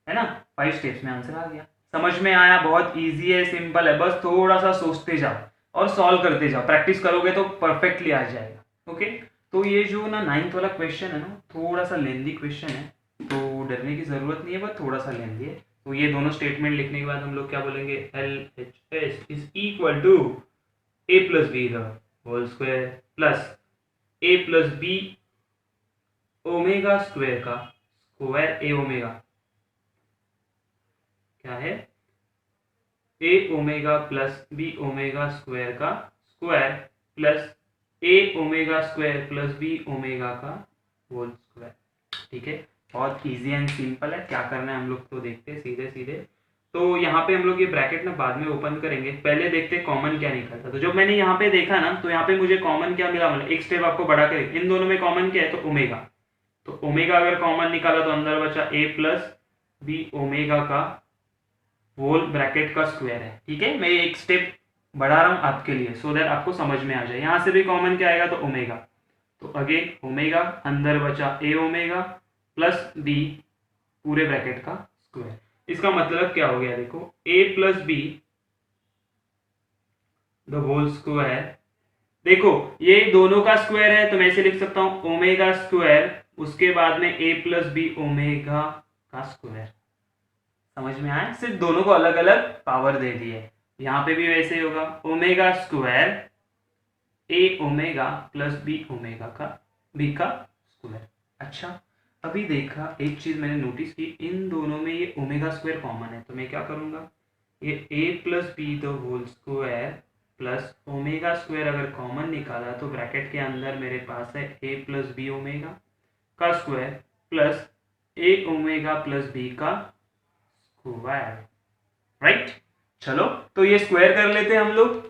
है ना, 5 स्टेप्स में आंसर आ गया। समझ में आया, बहुत इजी है, सिंपल है, बस थोड़ा सा सोचते जाओ और सॉल्व करते जाओ, प्रैक्टिस करोगे तो परफेक्टली आ जाएगा। ओके, तो ये जो ना 9th वाला क्वेश्चन है ना, थोड़ा सा लेंदी क्वेश्चन है, तो डरने की जरूरत नहीं है, बस थोड़ा सा लेंदी है। तो ये दोनों स्टेटमेंट लिखने के बाद हम लोग क्या बोलेंगे, LHS is equal to a plus B the whole square plus a plus B omega square का स्क्वायर, ए ओमेगा क्या है, A omega plus B omega square का square plus A omega square plus B omega का whole square. ठीक है, बहुत easy and simple है, क्या करना है हम लोग तो देखते हैं सीधे सीधे। तो यहाँ पे हम लोग ये ब्रैकेट ना बाद में ओपन करेंगे, पहले देखते हैं कॉमन क्या निकलता। तो जब मैंने यहाँ पे देखा ना, तो यहाँ पे मुझे कॉमन क्या मिला, मतलब एक स्टेप आपको बढ़ा कर, इन दोनों में कॉमन क्या है, तो ओमेगा, तो ओमेगा अगर कॉमन निकाला तो अंदर बचा ए प्लस बी ओमेगा का होल ब्रैकेट का स्क्वायर है। ठीक है, मैं एक स्टेप बढ़ा रहा हूँ आपके लिए, सो दैट आपको समझ में आ जाए। यहाँ से भी कॉमन क्या आएगा, तो ओमेगा, तो अगेन ओमेगा, अंदर बचा ए ओमेगा प्लस बी पूरे ब्रैकेट का स्क्वायर। इसका मतलब क्या हो गया, देखो A plus B the whole square, देखो ये दोनों का स्क्वायर है, तो मैं इसे लिख सकता हूं ओमेगा स्क्वायर, उसके बाद में ए प्लस बी ओमेगा का स्क्वायर। समझ में आया, सिर्फ दोनों को अलग अलग पावर दे दी है। यहाँ पे भी वैसे ही होगा, omega square A omega plus B omega का बी का स्क्वायर। अच्छा, अभी देखा एक चीज मैंने नोटिस की, इन दोनों में ये ओमेगा स्क्वायर कॉमन है, तो मैं क्या करूंगा, ये A plus B the whole square plus omega square अगर कॉमन निकाला तो ब्रैकेट के अंदर मेरे पास है ए प्लस बी ओमेगा का square plus A omega plus B का स्क्वायर, राइट। चलो तो ये स्क्वायर कर लेते हैं हम लोग।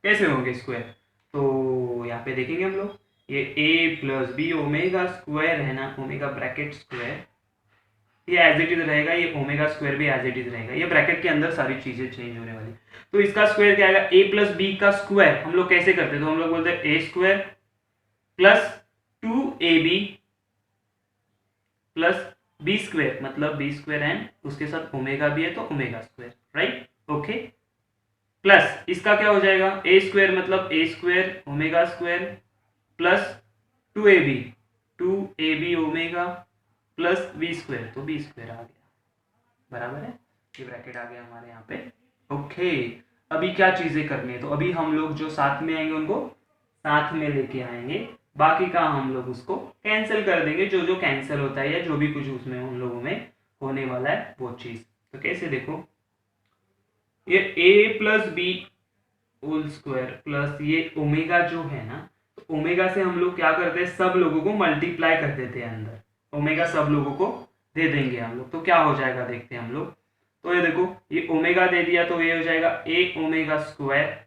कैसे होंगे स्क्वायर, तो यहाँ पे देखेंगे हम लोग, ये A plus B omega square है ना, ओमेगा ब्रैकेट स्क्वायर, ये एज इट इज रहेगा, ये ओमेगा स्क्वायर भी एज इट इज रहेगा, ये ब्रैकेट के अंदर सारी चीजें चेंज होने वाली। तो इसका स्क्वायर क्या आएगा, ए प्लस बी का स्क्वायर हम लोग कैसे करते हैं, तो हम लोग बोलते हैं A square plus 2ab plus B square, मतलब बी स्क्वायर एंड उसके साथ ओमेगा भी है तो omega square, right, okay. Plus इसका क्या हो जाएगा, ए स्क्वायर मतलब A square omega square plus 2ab omega plus B square, तो बी स्क्वायर आ गया, बराबर है, ये ब्रैकेट आ गया हमारे यहाँ पे, ओके। अभी क्या चीजें करनी है, तो अभी हम लोग जो साथ में आएंगे उनको साथ में लेके आएंगे, बाकी का हम लोग उसको कैंसिल कर देंगे, जो जो कैंसिल होता है या जो भी कुछ उसमें उन लोगों में होने वाला है वो चीज। तो कैसे देखो, ये a plus B whole square plus ये ओमेगा जो है ना, तो ओमेगा से हम लोग क्या करते हैं, सब लोगों को मल्टीप्लाई कर देते हैं अंदर, ओमेगा सब लोगों को दे देंगे हम लोग, तो क्या हो जाएगा देखते हैं हम लोग। तो ये देखो, ये ओमेगा दे दिया तो ये हो जाएगा ए ओमेगा स्क्वायर,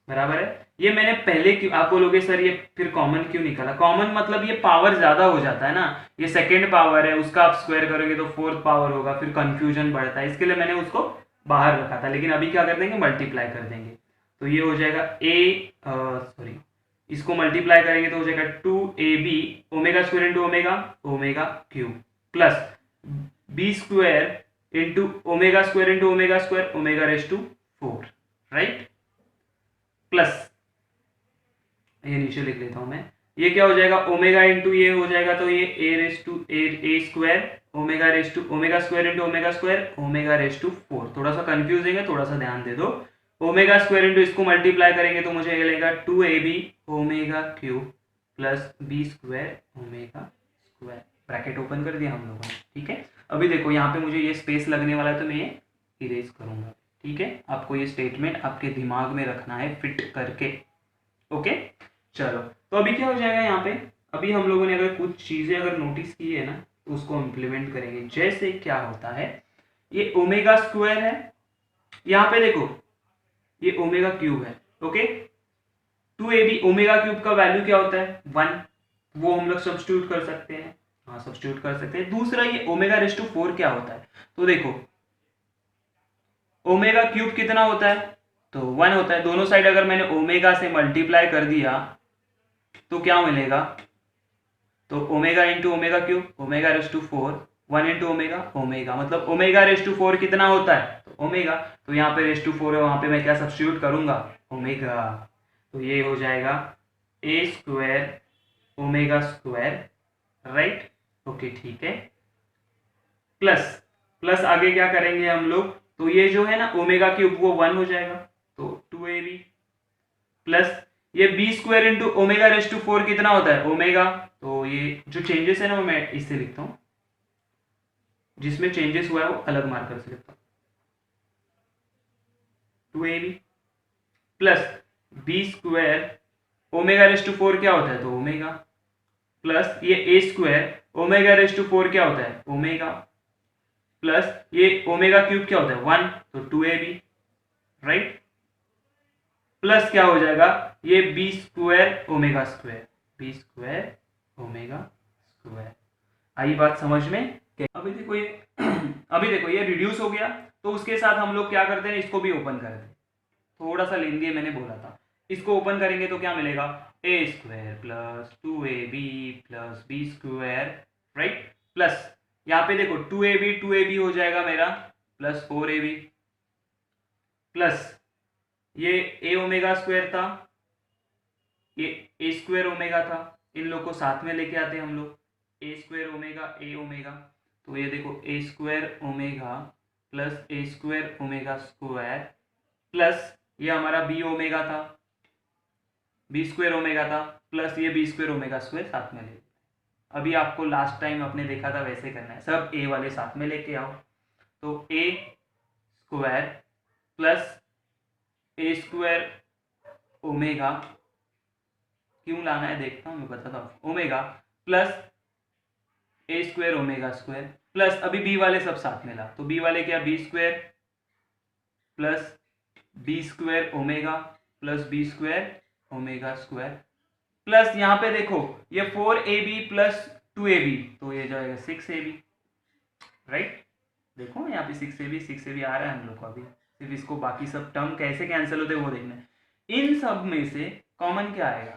बराबर है। ये मैंने पहले क्यों आप बोलोगे सर ये फिर कॉमन क्यों निकाला, कॉमन मतलब ये पावर ज्यादा हो जाता है ना, ये सेकेंड पावर है, उसका आप स्क्वायर करोगे तो फोर्थ पावर होगा, फिर कंफ्यूजन बढ़ता है, इसके लिए मैंने उसको बाहर रखा था। लेकिन अभी क्या कर देंगे, मल्टीप्लाई कर देंगे, तो ये हो जाएगा सॉरी, इसको मल्टीप्लाई करेंगे तो हो जाएगा 2ab omega square into omega omega cube plus B square into omega square omega raise to 4, right, plus ये नीचे लिख लेता हूं मैं, ये क्या हो जाएगा ओमेगा इंटू ये हो जाएगा, तो ये A raise to A square omega raise to omega square into omega raise to 4, थोड़ा सा कंफ्यूजिंग है, थोड़ा सा ध्यान दे दो। ओमेगा स्क्वायर इंटू इसको मल्टीप्लाई करेंगे तो मुझे ये लगेगा 2ab omega cube plus B square omega square, bracket open कर दिया हम लोगों ने, ठीक है। अभी देखो यहाँ पे मुझे ये स्पेस लगने वाला है तो मैं ये इरेज करूंगा, ठीक है। आपको ये स्टेटमेंट आपके दिमाग में रखना है फिट करके, ओके। चलो तो अभी क्या हो जाएगा यहाँ पे, अभी हम लोगों ने अगर कुछ चीजें अगर नोटिस की है ना तो उसको इम्प्लीमेंट करेंगे। जैसे क्या होता है, ये ओमेगा स्क्वायर है, यहाँ पे देखो ये ओमेगा क्यूब है, ओके। 2ab ओमेगा क्यूब का वैल्यू क्या होता है 1, वो हम लोग सब्स्टिट्यूट कर सकते हैं, हाँ सब्स्टिट्यूट कर सकते हैं। दूसरा ये ओमेगा रेस टू 4 क्या होता है, तो देखो ओमेगा क्यूब कितना होता है, तो 1 होता है। दोनों साइड अगर मैंने ओमेगा से मल्टीप्लाई कर दिया तो क्या मिलेगा, तो omega into omega cube omega raise to 4 1 into omega omega, मतलब ओमेगा रेस टू 4 कितना होता है, तो ओमेगा, तो यहाँ पे रेस टू 4 है, वहां पे मैं क्या सब्स्टिट्यूट करूंगा ओमेगा, तो ये हो जाएगा A square omega square, right, okay ठीक है। प्लस प्लस आगे क्या करेंगे हम लोग, तो ये जो है ना ओमेगा क्यूब वो 1 हो जाएगा, तो 2ab प्लस ये B square into omega raise to 4 कितना होता है ओमेगा, तो ये जो चेंजेस है ना वो मैं इससे लिखता हूं, जिसमें चेंजेस हुआ है वो अलग मार्कर से लिखता हूं, 2ab plus B square omega raise to 4 क्या होता है, तो ओमेगा प्लस ये A square omega raise to 4 क्या होता है ओमेगा प्लस ये ओमेगा क्यूब क्या होता है 1, तो 2ab, राइट, प्लस क्या हो जाएगा ये बी स्क्वायर ओमेगा स्क्वायर। आई बात समझ में, अभी देखो ये अभी देखो ये रिड्यूस हो गया, तो उसके साथ हम लोग क्या करते हैं, इसको भी ओपन करते हैं, थोड़ा सा लेंदी है मैंने बोला था, इसको ओपन करेंगे तो क्या मिलेगा A square plus 2ab plus B square, right, plus यहाँ पे देखो 2ab हो जाएगा मेरा प्लस 4ab प्लस ये ए ओमेगा स्क्वायर था, ये ए स्क्वायर ओमेगा था, इन लोग को साथ में लेके आते हैं हम लोग, ए स्क्वायर ओमेगा ए ओमेगा, तो ये देखो ए square omega plus A square omega square plus ये हमारा बी ओमेगा था, बी स्क्वायर ओमेगा था, प्लस ये बी स्क्वायर ओमेगा स्क्वायर साथ में ले। अभी आपको लास्ट टाइम आपने देखा था वैसे करना है, सब ए वाले साथ में लेके आओ, तो A square plus A square omega, क्यों लाना है देखता हूँ मैं, बताता हूँ, omega plus A square omega square plus अभी बी वाले सब साथ में ला, तो बी वाले क्या, B square plus B square omega plus B square omega square plus यहाँ पे देखो ये 4ab प्लस 2ab, तो ये जाएगा 6ab, राइट। देखो यहाँ पे 6ab आ रहा है हम लोग को, अभी सिर्फ इसको बाकी सब टर्म कैसे कैंसिल होते हैं वो देखना है। इन सब में से कॉमन क्या आएगा,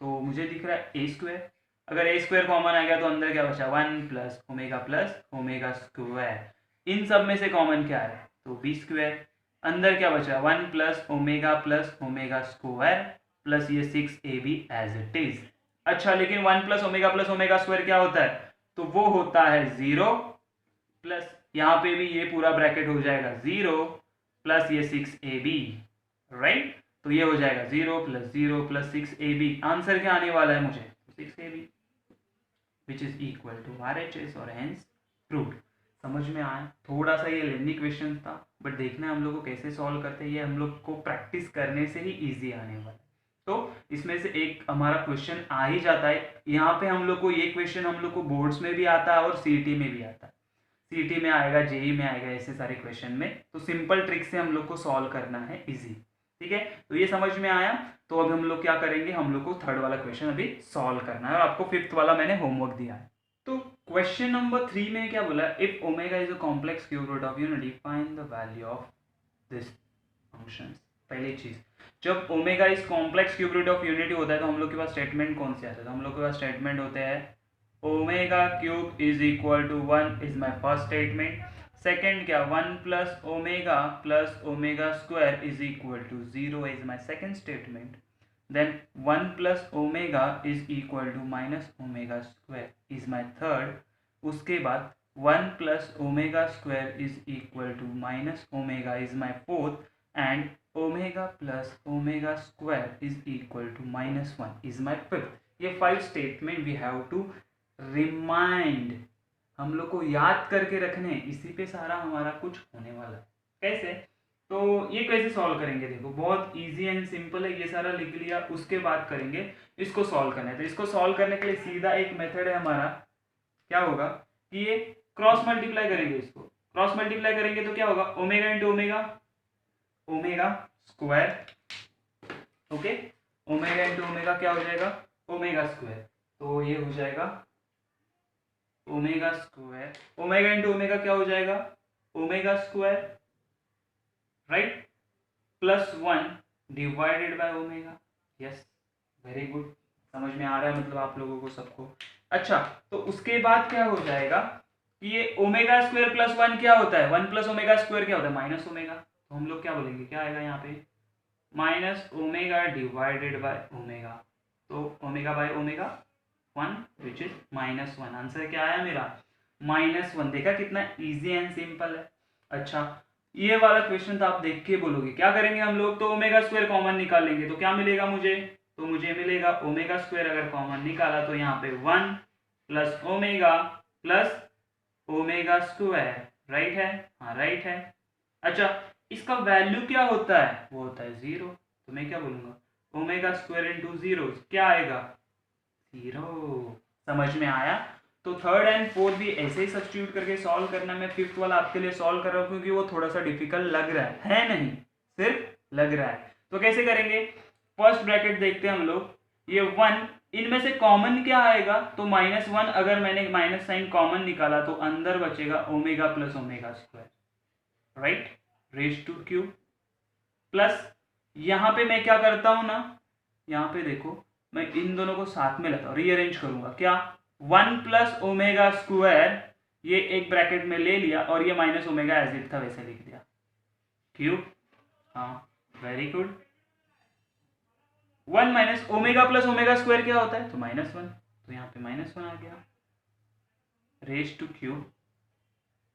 तो मुझे दिख रहा है ए स्क्वायर, अगर ए स्क्वायर कॉमन आ गया तो अंदर क्या बचा, 1 प्लस ओमेगा स्क्वायर। इन सब में से कॉमन क्या है, तो बी स्क्वायर, अंदर क्या बचा, 1 प्लस ओमेगा स्क्वायर प्लस ये 6ab एज इट इज। अच्छा, लेकिन 1 प्लस ओमेगा स्क्वायर क्या होता है, तो वो होता है 0 प्लस यहाँ पे भी ये पूरा ब्रैकेट हो जाएगा 0 प्लस ये 6ab, राइट। तो ये हो जाएगा 0 प्लस 6ab, आंसर क्या आने वाला है मुझे, 6ab which is equal to RHS और हेंस प्रूव्ड। समझ में आया, थोड़ा सा ये लेंदी क्वेश्चन था, बट देखना है हम लोग को कैसे सॉल्व करते हैं, ये हम लोग को प्रैक्टिस करने से ही इजी आने वाला है। तो इसमें से एक हमारा क्वेश्चन आ ही जाता है, यहाँ पे हम लोग को ये क्वेश्चन हम लोग को बोर्ड्स में भी आता है और सीईटी में भी आता है, सीईटी में आएगा, जेई में आएगा, ऐसे सारे क्वेश्चन में, तो सिंपल ट्रिक से हम लोग को सॉल्व करना है इजी, ठीक है। तो ये समझ में आया, तो अब हम लोग क्या करेंगे, हम लोग को थर्ड वाला क्वेश्चन अभी सॉल्व करना है और आपको फिफ्थ वाला मैंने होमवर्क दिया है। तो क्वेश्चन नंबर 3 में क्या बोला, if omega is a complex cube root of unity find the value of this function. पहली चीज, जब omega is complex cube root of unity होता है तो हम लोग के पास स्टेटमेंट कौन से आते हैं, तो हम लोग के पास स्टेटमेंट होते हैं omega cube is equal to 1 is my first statement, second क्या, 1 plus omega square is equal to 0 is my second statement, then 1 plus omega is equal to minus omega square is my third, उसके बाद 1 plus omega square is equal to minus omega is my fourth, and omega plus omega square is equal to minus 1 is my fifth। ये 5 statement we have to remind, हम लोग को याद करके रखने, इसी पे सारा हमारा कुछ होने वाला है। कैसे, तो ये कैसे सॉल्व करेंगे, देखो बहुत इजी एंड सिंपल है, ये सारा लिख लिया, उसके बाद करेंगे इसको सॉल्व करना है। तो इसको सॉल्व करने के लिए सीधा एक मेथड है हमारा, क्या होगा कि ये क्रॉस मल्टीप्लाई करेंगे, इसको क्रॉस मल्टीप्लाई करेंगे तो क्या होगा, omega into omega square, okay, omega into omega क्या हो जाएगा, ओमेगा स्क्वायर, तो ये हो जाएगा omega square, omega into omega क्या हो जाएगा, omega square, right, plus 1 divided by omega. Yes, very good, समझ में आ रहा है मतलब आप लोगों को सबको। अच्छा, तो उसके बाद क्या हो जाएगा कि ये ओमेगा स्क्वायर प्लस 1 क्या होता है, 1 प्लस ओमेगा स्क्वायर क्या होता है, माइनस ओमेगा, तो हम लोग क्या बोलेंगे, क्या आएगा यहाँ पे, minus omega divided by omega, तो omega by omega 1 which is minus 1। Answer क्या आया मेरा, -1। देखा कितना इजी एंड सिंपल है। अच्छा, ये वाला क्वेश्चन तो आप देख के बोलोगे, क्या करेंगे हम लोग, तो ओमेगा स्क्वायर कॉमन निकालेंगे, तो क्या मिलेगा मुझे, तो मुझे मिलेगा ओमेगा स्क्वायर अगर कॉमन निकाला तो यहाँ पे 1 प्लस ओमेगा स्क्वायर, राइट है, हाँ राइट है। अच्छा, इसका वैल्यू क्या होता है, वो होता है 0, तो मैं क्या बोलूंगा, ओमेगा स्क्वायर इंटू 0 क्या आएगा, 0। समझ में आया। तो थर्ड एंड फोर्थ भी ऐसे ही सब्स्टिट्यूट करके सॉल्व करना। मैं फिफ्थ वाला आपके लिए सॉल्व कर रहा हूँ क्योंकि वो थोड़ा सा डिफिकल्ट लग रहा है नहीं, सिर्फ लग रहा है। तो कैसे करेंगे, फर्स्ट ब्रैकेट देखते हैं हम लोग, ये 1, इनमें से कॉमन क्या आएगा, तो -1, अगर मैंने माइनस साइन कॉमन निकाला तो अंदर बचेगा omega plus omega square, right, raise to cube, plus यहाँ पे मैं क्या करता हूँ ना, यहाँ पे देखो मैं इन दोनों को साथ में लाता हूँ, रीअरेंज करूंगा, क्या 1 प्लस ओमेगा स्क्वायर, ये एक ब्रैकेट में ले लिया और ये माइनस ओमेगा एज इट था वैसे लिख दिया, क्यूब, हाँ very good. 1 minus omega plus omega square क्या होता है, तो -1, तो यहाँ पे -1 आ गया, रेज टू क्यूब।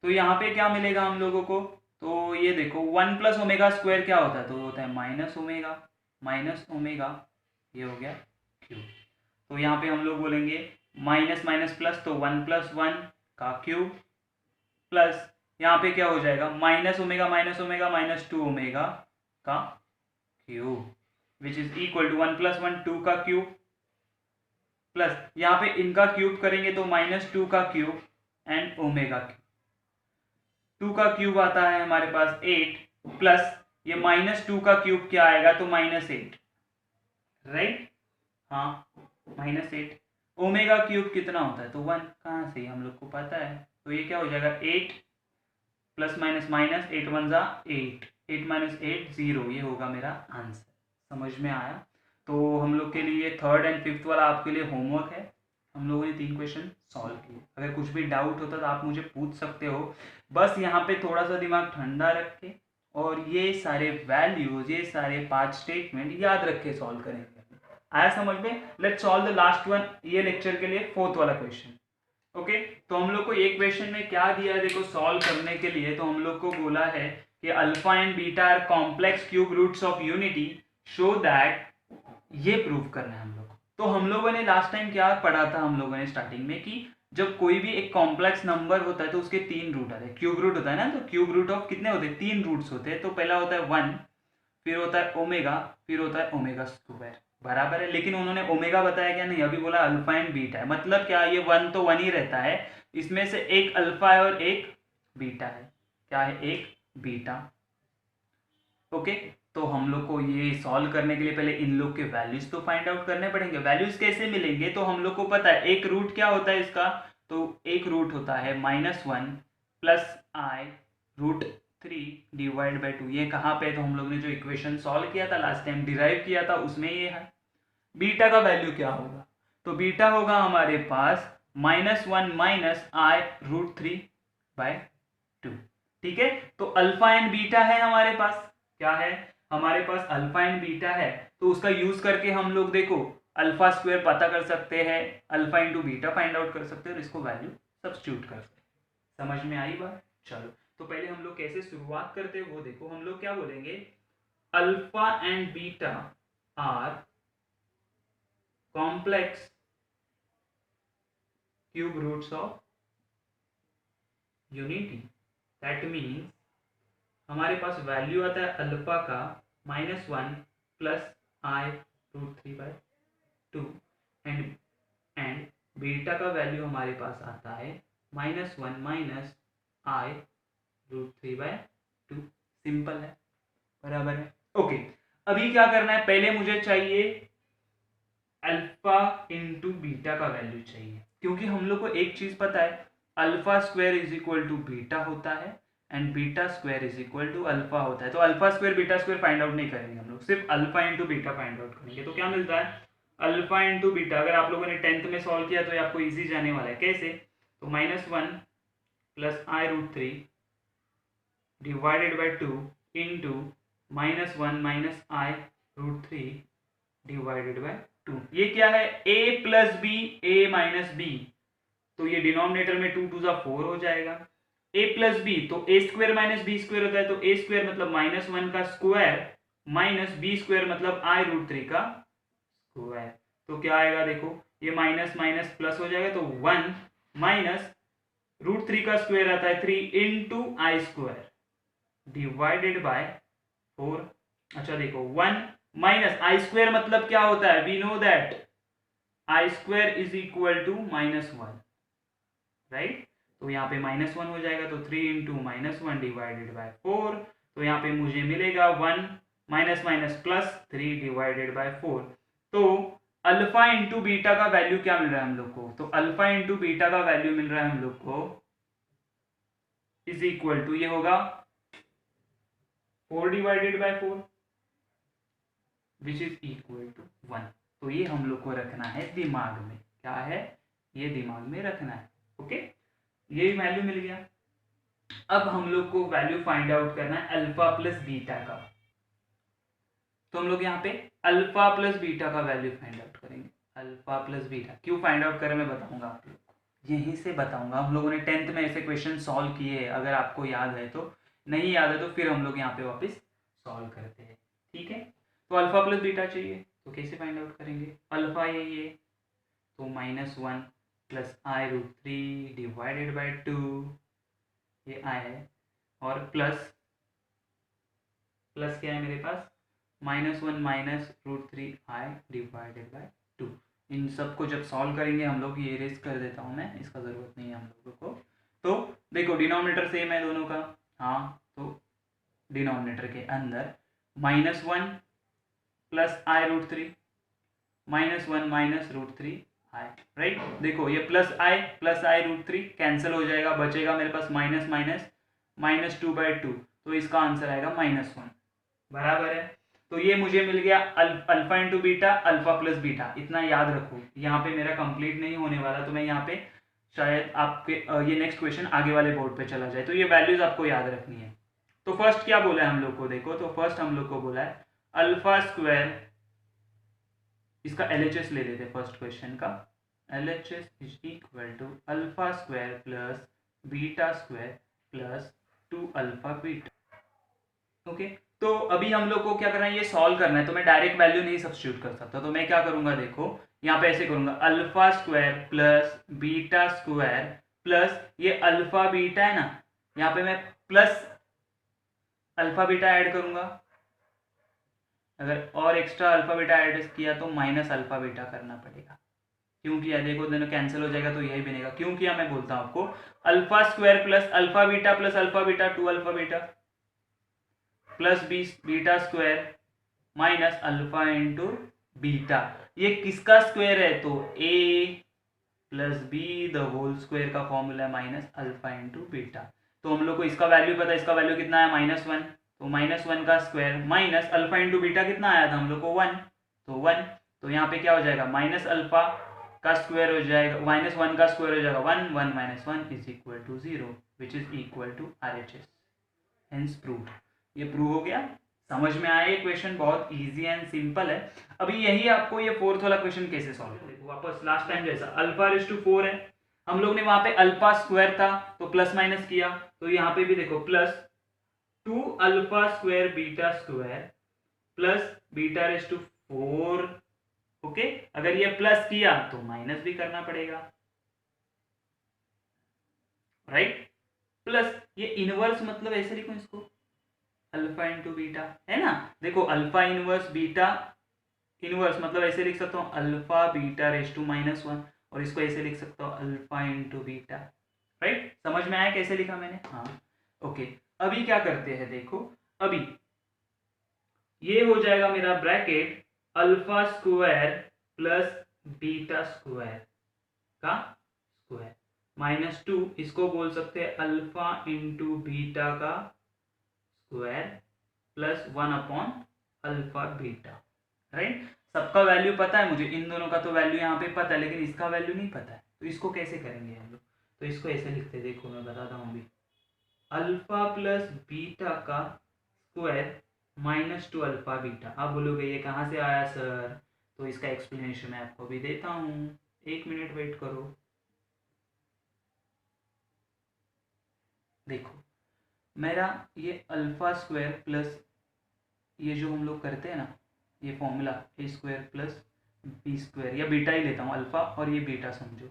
तो यहाँ पे क्या मिलेगा हम लोगों को, तो ये देखो 1 प्लस ओमेगा स्क्वायर क्या होता है, तो होता है माइनस ओमेगा, ये हो गया क्यूब। तो यहाँ पे हम लोग बोलेंगे माइनस माइनस प्लस, तो 1 प्लस 1 का क्यूब, प्लस यहाँ पे क्या हो जाएगा, -ओमेगा -2 ओमेगा का cube which is equal to 1 + 1 2 का क्यूब प्लस यहाँ पे इनका क्यूब करेंगे तो -2 का क्यूब एंड ओमेगा क्यूब। 2 का क्यूब आता है हमारे पास 8 प्लस ये -2 का क्यूब क्या आएगा तो -8, राइट। हाँ -8। ओमेगा क्यूब कितना होता है तो 1, कहाँ से हम लोग को पता है। तो ये क्या हो जाएगा 8 प्लस माइनस माइनस 8 × 1 = 8, 8 - 8 0, ये होगा मेरा आंसर। समझ में आया। तो हम लोग के लिए थर्ड एंड फिफ्थ वाला आपके लिए होमवर्क है। हम लोगों ने 3 क्वेश्चन सॉल्व किए। अगर कुछ भी डाउट होता तो आप मुझे पूछ सकते हो। बस यहाँ पे थोड़ा सा दिमाग ठंडा रख के और ये सारे वैल्यूज, ये सारे 5 स्टेटमेंट याद रख के सॉल्व करेंगे। आया समझ में। Let's solve the last one, ये लेक्चर के लिए फोर्थ वाला क्वेश्चन। ओके तो हम लोग को एक क्वेश्चन में क्या दिया है देखो सॉल्व करने के लिए। तो हम लोग को बोला है कि alpha and beta are complex cube roots of unity, show that, ये प्रूव करना है हम लोग को। तो हम लोगों ने लास्ट टाइम क्या पढ़ा था हम लोगों ने स्टार्टिंग में कि जब कोई भी एक कॉम्प्लेक्स नंबर होता है तो उसके 3 रूट आते हैं। क्यूब रूट होता है ना, तो क्यूब रूट ऑफ कितने होते हैं 3 रूट्स होते हैं। तो पहला होता है 1, फिर होता है ओमेगा, फिर होता है ओमेगा स्क्वायर, बराबर है। लेकिन उन्होंने ओमेगा बताया क्या नहीं, अभी बोला अल्फा एंड बीटा है। मतलब क्या, ये 1 तो 1 ही रहता है, इसमें से एक अल्फा है और एक बीटा है। क्या है, एक बीटा। ओके तो हम लोग को ये सॉल्व करने के लिए पहले इन लोग के वैल्यूज तो फाइंड आउट करने पड़ेंगे। वैल्यूज कैसे मिलेंगे, तो हम लोग को पता है एक रूट क्या होता है इसका, तो एक रूट होता है -1 + i√3/2। ये कहाँ पे, तो हम लोग ने जो इक्वेशन सॉल्व किया था लास्ट टाइम, डिराइव किया था, उसमें ये है। बीटा का वैल्यू क्या होगा, तो बीटा होगा हमारे पास -1 - i√3/2। ठीक है, तो अल्फा एंड बीटा है हमारे पास। क्या है हमारे पास, अल्फा एंड बीटा है। तो उसका यूज करके हम लोग देखो अल्फा स्क्वायर पता कर सकते हैं, alpha into beta find out कर सकते हैं और इसको वैल्यू सब्स्टिट्यूट कर सकते हैं। समझ में आई बात। चलो तो पहले हम लोग कैसे शुरुआत करते हैं वो देखो। हम लोग क्या बोलेंगे, alpha and beta are complex cube roots of unity. That means हमारे पास वैल्यू आता है अल्फा का -1 + i√3/2 एंड बीटा का वैल्यू हमारे पास आता है -1 - i√3/2। सिंपल है, बराबर है। ओके अभी क्या करना है, पहले मुझे चाहिए अल्फा इंटू बीटा का वैल्यू चाहिए, क्योंकि हम लोग को एक चीज पता है, alpha square is equal to beta होता है and beta square is equal to alpha होता है। तो alpha square beta square find out नहीं करेंगे हम लोग, सिर्फ alpha into beta find out करेंगे। तो क्या मिलता है, अल्फा इंटू बीटा। अगर आप लोगों ने 10th में सॉल्व किया तो ये आपको इजी जाने वाला है। कैसे, तो -1 + i√3/2 इंटू -1 - i√3/2। ये क्या है, a + b, a - b। तो ये डिनोमिनेटर में 2 × 2 = 4 हो जाएगा। a + b, तो a² - b² होता है। तो a² मतलब -1 का स्क्वायर - b² मतलब i√3 का स्क्वायर। तो क्या आएगा देखो, ये माइनस माइनस प्लस हो जाएगा। तो 1 - √3 का स्क्वायर आता है 3 इंटू i² डिवाइडेड बाय 4। अच्छा देखो 1 - i² मतलब क्या होता है, we know that i² is equal to -1, right. तो यहाँ पे -1 हो जाएगा। तो 3 इंटू -1 डिवाइडेड बाय 4। तो यहाँ पे मुझे मिलेगा 1 - प्लस 3 डिवाइडेड बाय 4। तो अल्फा इंटू बीटा का वैल्यू क्या मिल रहा है हम लोग को, तो अल्फा इंटू बीटा का वैल्यू मिल रहा है हम लोग को इज इक्वल टू, ये होगा 4 divided by 4 which is equal to 1। तो ये हम लोग को रखना है दिमाग में। क्या है, ये दिमाग में रखना है। ओके ये वैल्यू मिल गया। अब हम लोग को वैल्यू फाइंड आउट करना है अल्फा प्लस बीटा का। तो हम लोग यहाँ पे अल्फा प्लस बीटा का वैल्यू फाइंड आउट करेंगे। अल्फा प्लस बीटा क्यों फाइंड आउट करें मैं बताऊंगा आप लोग को, यहीं से बताऊंगा। हम लोगों ने 10th में ऐसे क्वेश्चन सॉल्व किए हैं, अगर आपको याद है तो, नहीं याद है तो फिर हम लोग यहाँ पे वापस सॉल्व करते हैं। ठीक है, तो अल्फा प्लस बीटा चाहिए, तो कैसे फाइंड आउट करेंगे। अल्फा यही है, तो -1 + i√3 डिवाइडेड बाय 2, ये i है, और प्लस क्या है मेरे पास -1 माइनस √3i डिवाइडेड बाय 2। इन सबको जब सॉल्व करेंगे हम लोग, ये इरेज कर देता हूँ मैं, इसका ज़रूरत नहीं है हम लोगों को। तो देखो डिनोमिनेटर सेम है दोनों का, हाँ, तो डिनोमिनेटर के अंदर -1 plus i√3 -1 minus √3i, right. देखो ये प्लस i√3 कैंसिल हो जाएगा, बचेगा मेरे पास माइनस माइनस -2/2, तो इसका आंसर आएगा -1, बराबर है। तो ये मुझे मिल गया alpha into beta, alpha plus beta. इतना याद रखो, यहाँ पे मेरा कंप्लीट नहीं होने वाला, तो मैं यहाँ पे शायद आपके ये नेक्स्ट क्वेश्चन आगे वाले बोर्ड पे चला जाए, तो ये वैल्यूज आपको याद रखनी है। तो फर्स्ट क्या बोला है हम लोग को, देखो तो फर्स्ट हम लोग को बोला है अल्फा स्क्वायर, इसका LHS ले लेते फर्स्ट क्वेश्चन का। LHS is equal to alpha square plus beta square plus 2 alpha beta. Okay, तो अभी हम लोग को क्या करना है, ये सॉल्व करना है, तो मैं डायरेक्ट वैल्यू नहीं सब्स्टिट्यूट कर सकता, तो मैं क्या करूंगा, देखो यहाँ पे ऐसे करूंगा, alpha square plus beta square plus ये अल्फा बीटा है ना, यहाँ पे मैं प्लस अल्फा बीटा ऐड करूंगा, अगर और एक्स्ट्रा अल्फा बीटा ऐड किया तो माइनस अल्फा बीटा करना पड़ेगा, क्यों किया, देखो दोनों कैंसिल हो जाएगा, तो यही बनेगा। क्यों किया मैं बोलता हूं आपको, alpha square plus alpha beta 2 alpha beta plus beta square minus alpha into beta. ये किसका स्क्वायर है, तो a plus B the whole square का फॉर्मूला है माइनस अल्फा इंटू बीटा। तो हम लोग को इसका वैल्यू पता है, इसका वैल्यू कितना है -1, तो -1 का square minus alpha into beta कितना आया था हम लोग को 1, तो 1, तो यहाँ पे क्या हो जाएगा, माइनस अल्फा का स्क्वायर हो जाएगा, -1 का स्क्वायर हो जाएगा 1, 1 minus 1 is equal to 0 which is equal to RHS, hence proved. ये प्रूव हो गया, समझ में आया, ये क्वेश्चन बहुत इजी एंड सिंपल है। अभी यही आपको ये फोर्थ वाला क्वेश्चन कैसे सॉल्व करें, वापस लास्ट टाइम जैसा अल्फा रेज़ टू 4 है, हम लोग ने वहां पे अल्फा स्क्वायर था तो प्लस माइनस किया, तो यहाँ पे भी देखो plus 2 alpha square beta square plus beta raise to 4। Okay, अगर ये प्लस किया तो माइनस भी करना पड़ेगा, राइट। प्लस ये इनवर्स, मतलब ऐसे लिखो इसको, अल्फा इंटू बीटा है ना, देखो अल्फा इनवर्स बीटा इनवर्स, मतलब ऐसे लिख सकता हूँ अल्फा बीटा रेज़ टू -1, और इसको ऐसे लिख सकता हूँ अल्फा इंटू बीटा, राइट। समझ में आया कैसे लिखा मैंने, हाँ। ओके, अभी क्या करते हैं, देखो अभी ये हो जाएगा मेरा bracket alpha square plus beta square का स्क्वायर -2, इसको बोल सकते हैं अल्फा इंटू बीटा का square plus 1 upon alpha beta, right. सबका वैल्यू पता है मुझे, इन दोनों का तो वैल्यू यहाँ पे पता है, लेकिन इसका वैल्यू नहीं पता है, तो इसको कैसे करेंगे हम लोग, तो इसको ऐसे लिखते हैं, देखो मैं बताता हूँ अभी, अल्फा प्लस बीटा का स्क्वायर -2 अल्फा बीटा। आप बोलोगे ये कहाँ से आया सर, तो इसका एक्सप्लेनेशन मैं आपको भी देता हूँ, 1 मिनट वेट करो। देखो मेरा ये अल्फा स्क्वायर प्लस ये जो हम लोग करते हैं ना, ये फॉर्मूला ए स्क्वायर प्लस बी स्क्वायर, या बीटा ही लेता हूँ, अल्फा और ये बीटा समझो,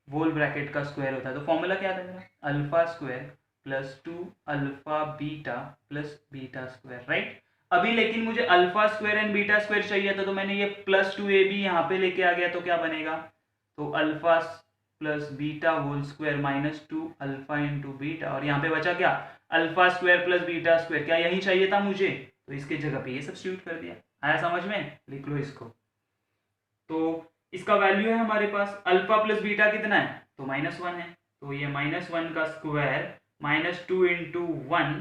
वोल ब्रैकेट का स्क्वायर होता है, तो फॉर्मूला क्या था मेरा, alpha square plus 2 alpha beta plus beta square, right. अभी लेकिन मुझे alpha square and beta square चाहिए था, तो मैंने ये +2ab यहाँ पे लेके आ गया, तो क्या बनेगा, तो alpha plus beta whole square -2 alpha into beta, और यहाँ पे बचा क्या, alpha square plus beta square, क्या यही चाहिए था मुझे, तो इसके जगह पे ये सब्स्टिट्यूट कर दिया। आया समझ में, लिख लो इसको। तो इसका वैल्यू है हमारे पास अल्फा प्लस बीटा कितना है, तो -1 है, तो ये -1 का स्क्वायर -2 इंटू 1,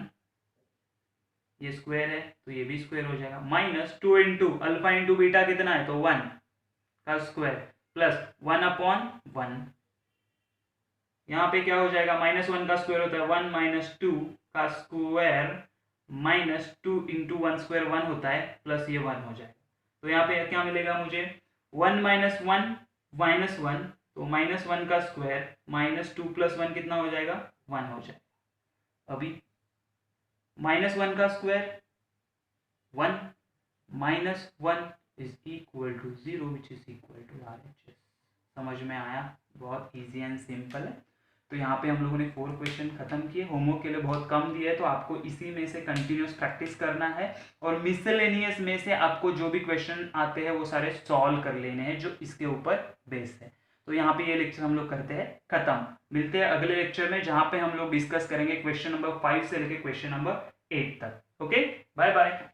ये स्क्वायर है तो ये भी स्क्वायर हो जाएगा, -2 इंटू अल्फा इंटू बीटा कितना है, तो 1 का स्क्वायर प्लस 1 अपॉन 1, यहाँ पे क्या हो जाएगा, -1 का स्क्वायर होता है 1 माइनस 2 का स्क्वायर -2 इंटू 1 स्क्वायर 1 होता है, प्लस ये 1 हो जाएगा, तो यहाँ पे क्या मिलेगा मुझे, 1 माइनस 1 -1, तो -1 का स्क्वायर -2 प्लस 1 कितना हो जाएगा, 1 हो जाएगा। अभी -1 का square 1 -1 is equal to 0 which is equal to RHS। समझ में आया, बहुत इजी एंड सिंपल है। तो यहाँ पे हम लोगों ने 4 क्वेश्चन खत्म किए। होमवर्क के लिए बहुत कम दिया है, तो आपको इसी में से कंटिन्यूस प्रैक्टिस करना है और मिसलेनियस में से आपको जो भी क्वेश्चन आते हैं वो सारे सॉल्व कर लेने हैं जो इसके ऊपर बेस है। तो यहाँ पे ये लेक्चर हम लोग करते हैं खत्म। मिलते हैं अगले लेक्चर में, जहां पे हम लोग डिस्कस करेंगे क्वेश्चन नंबर 5 से लेकर क्वेश्चन नंबर 8 तक। Okay, bye bye.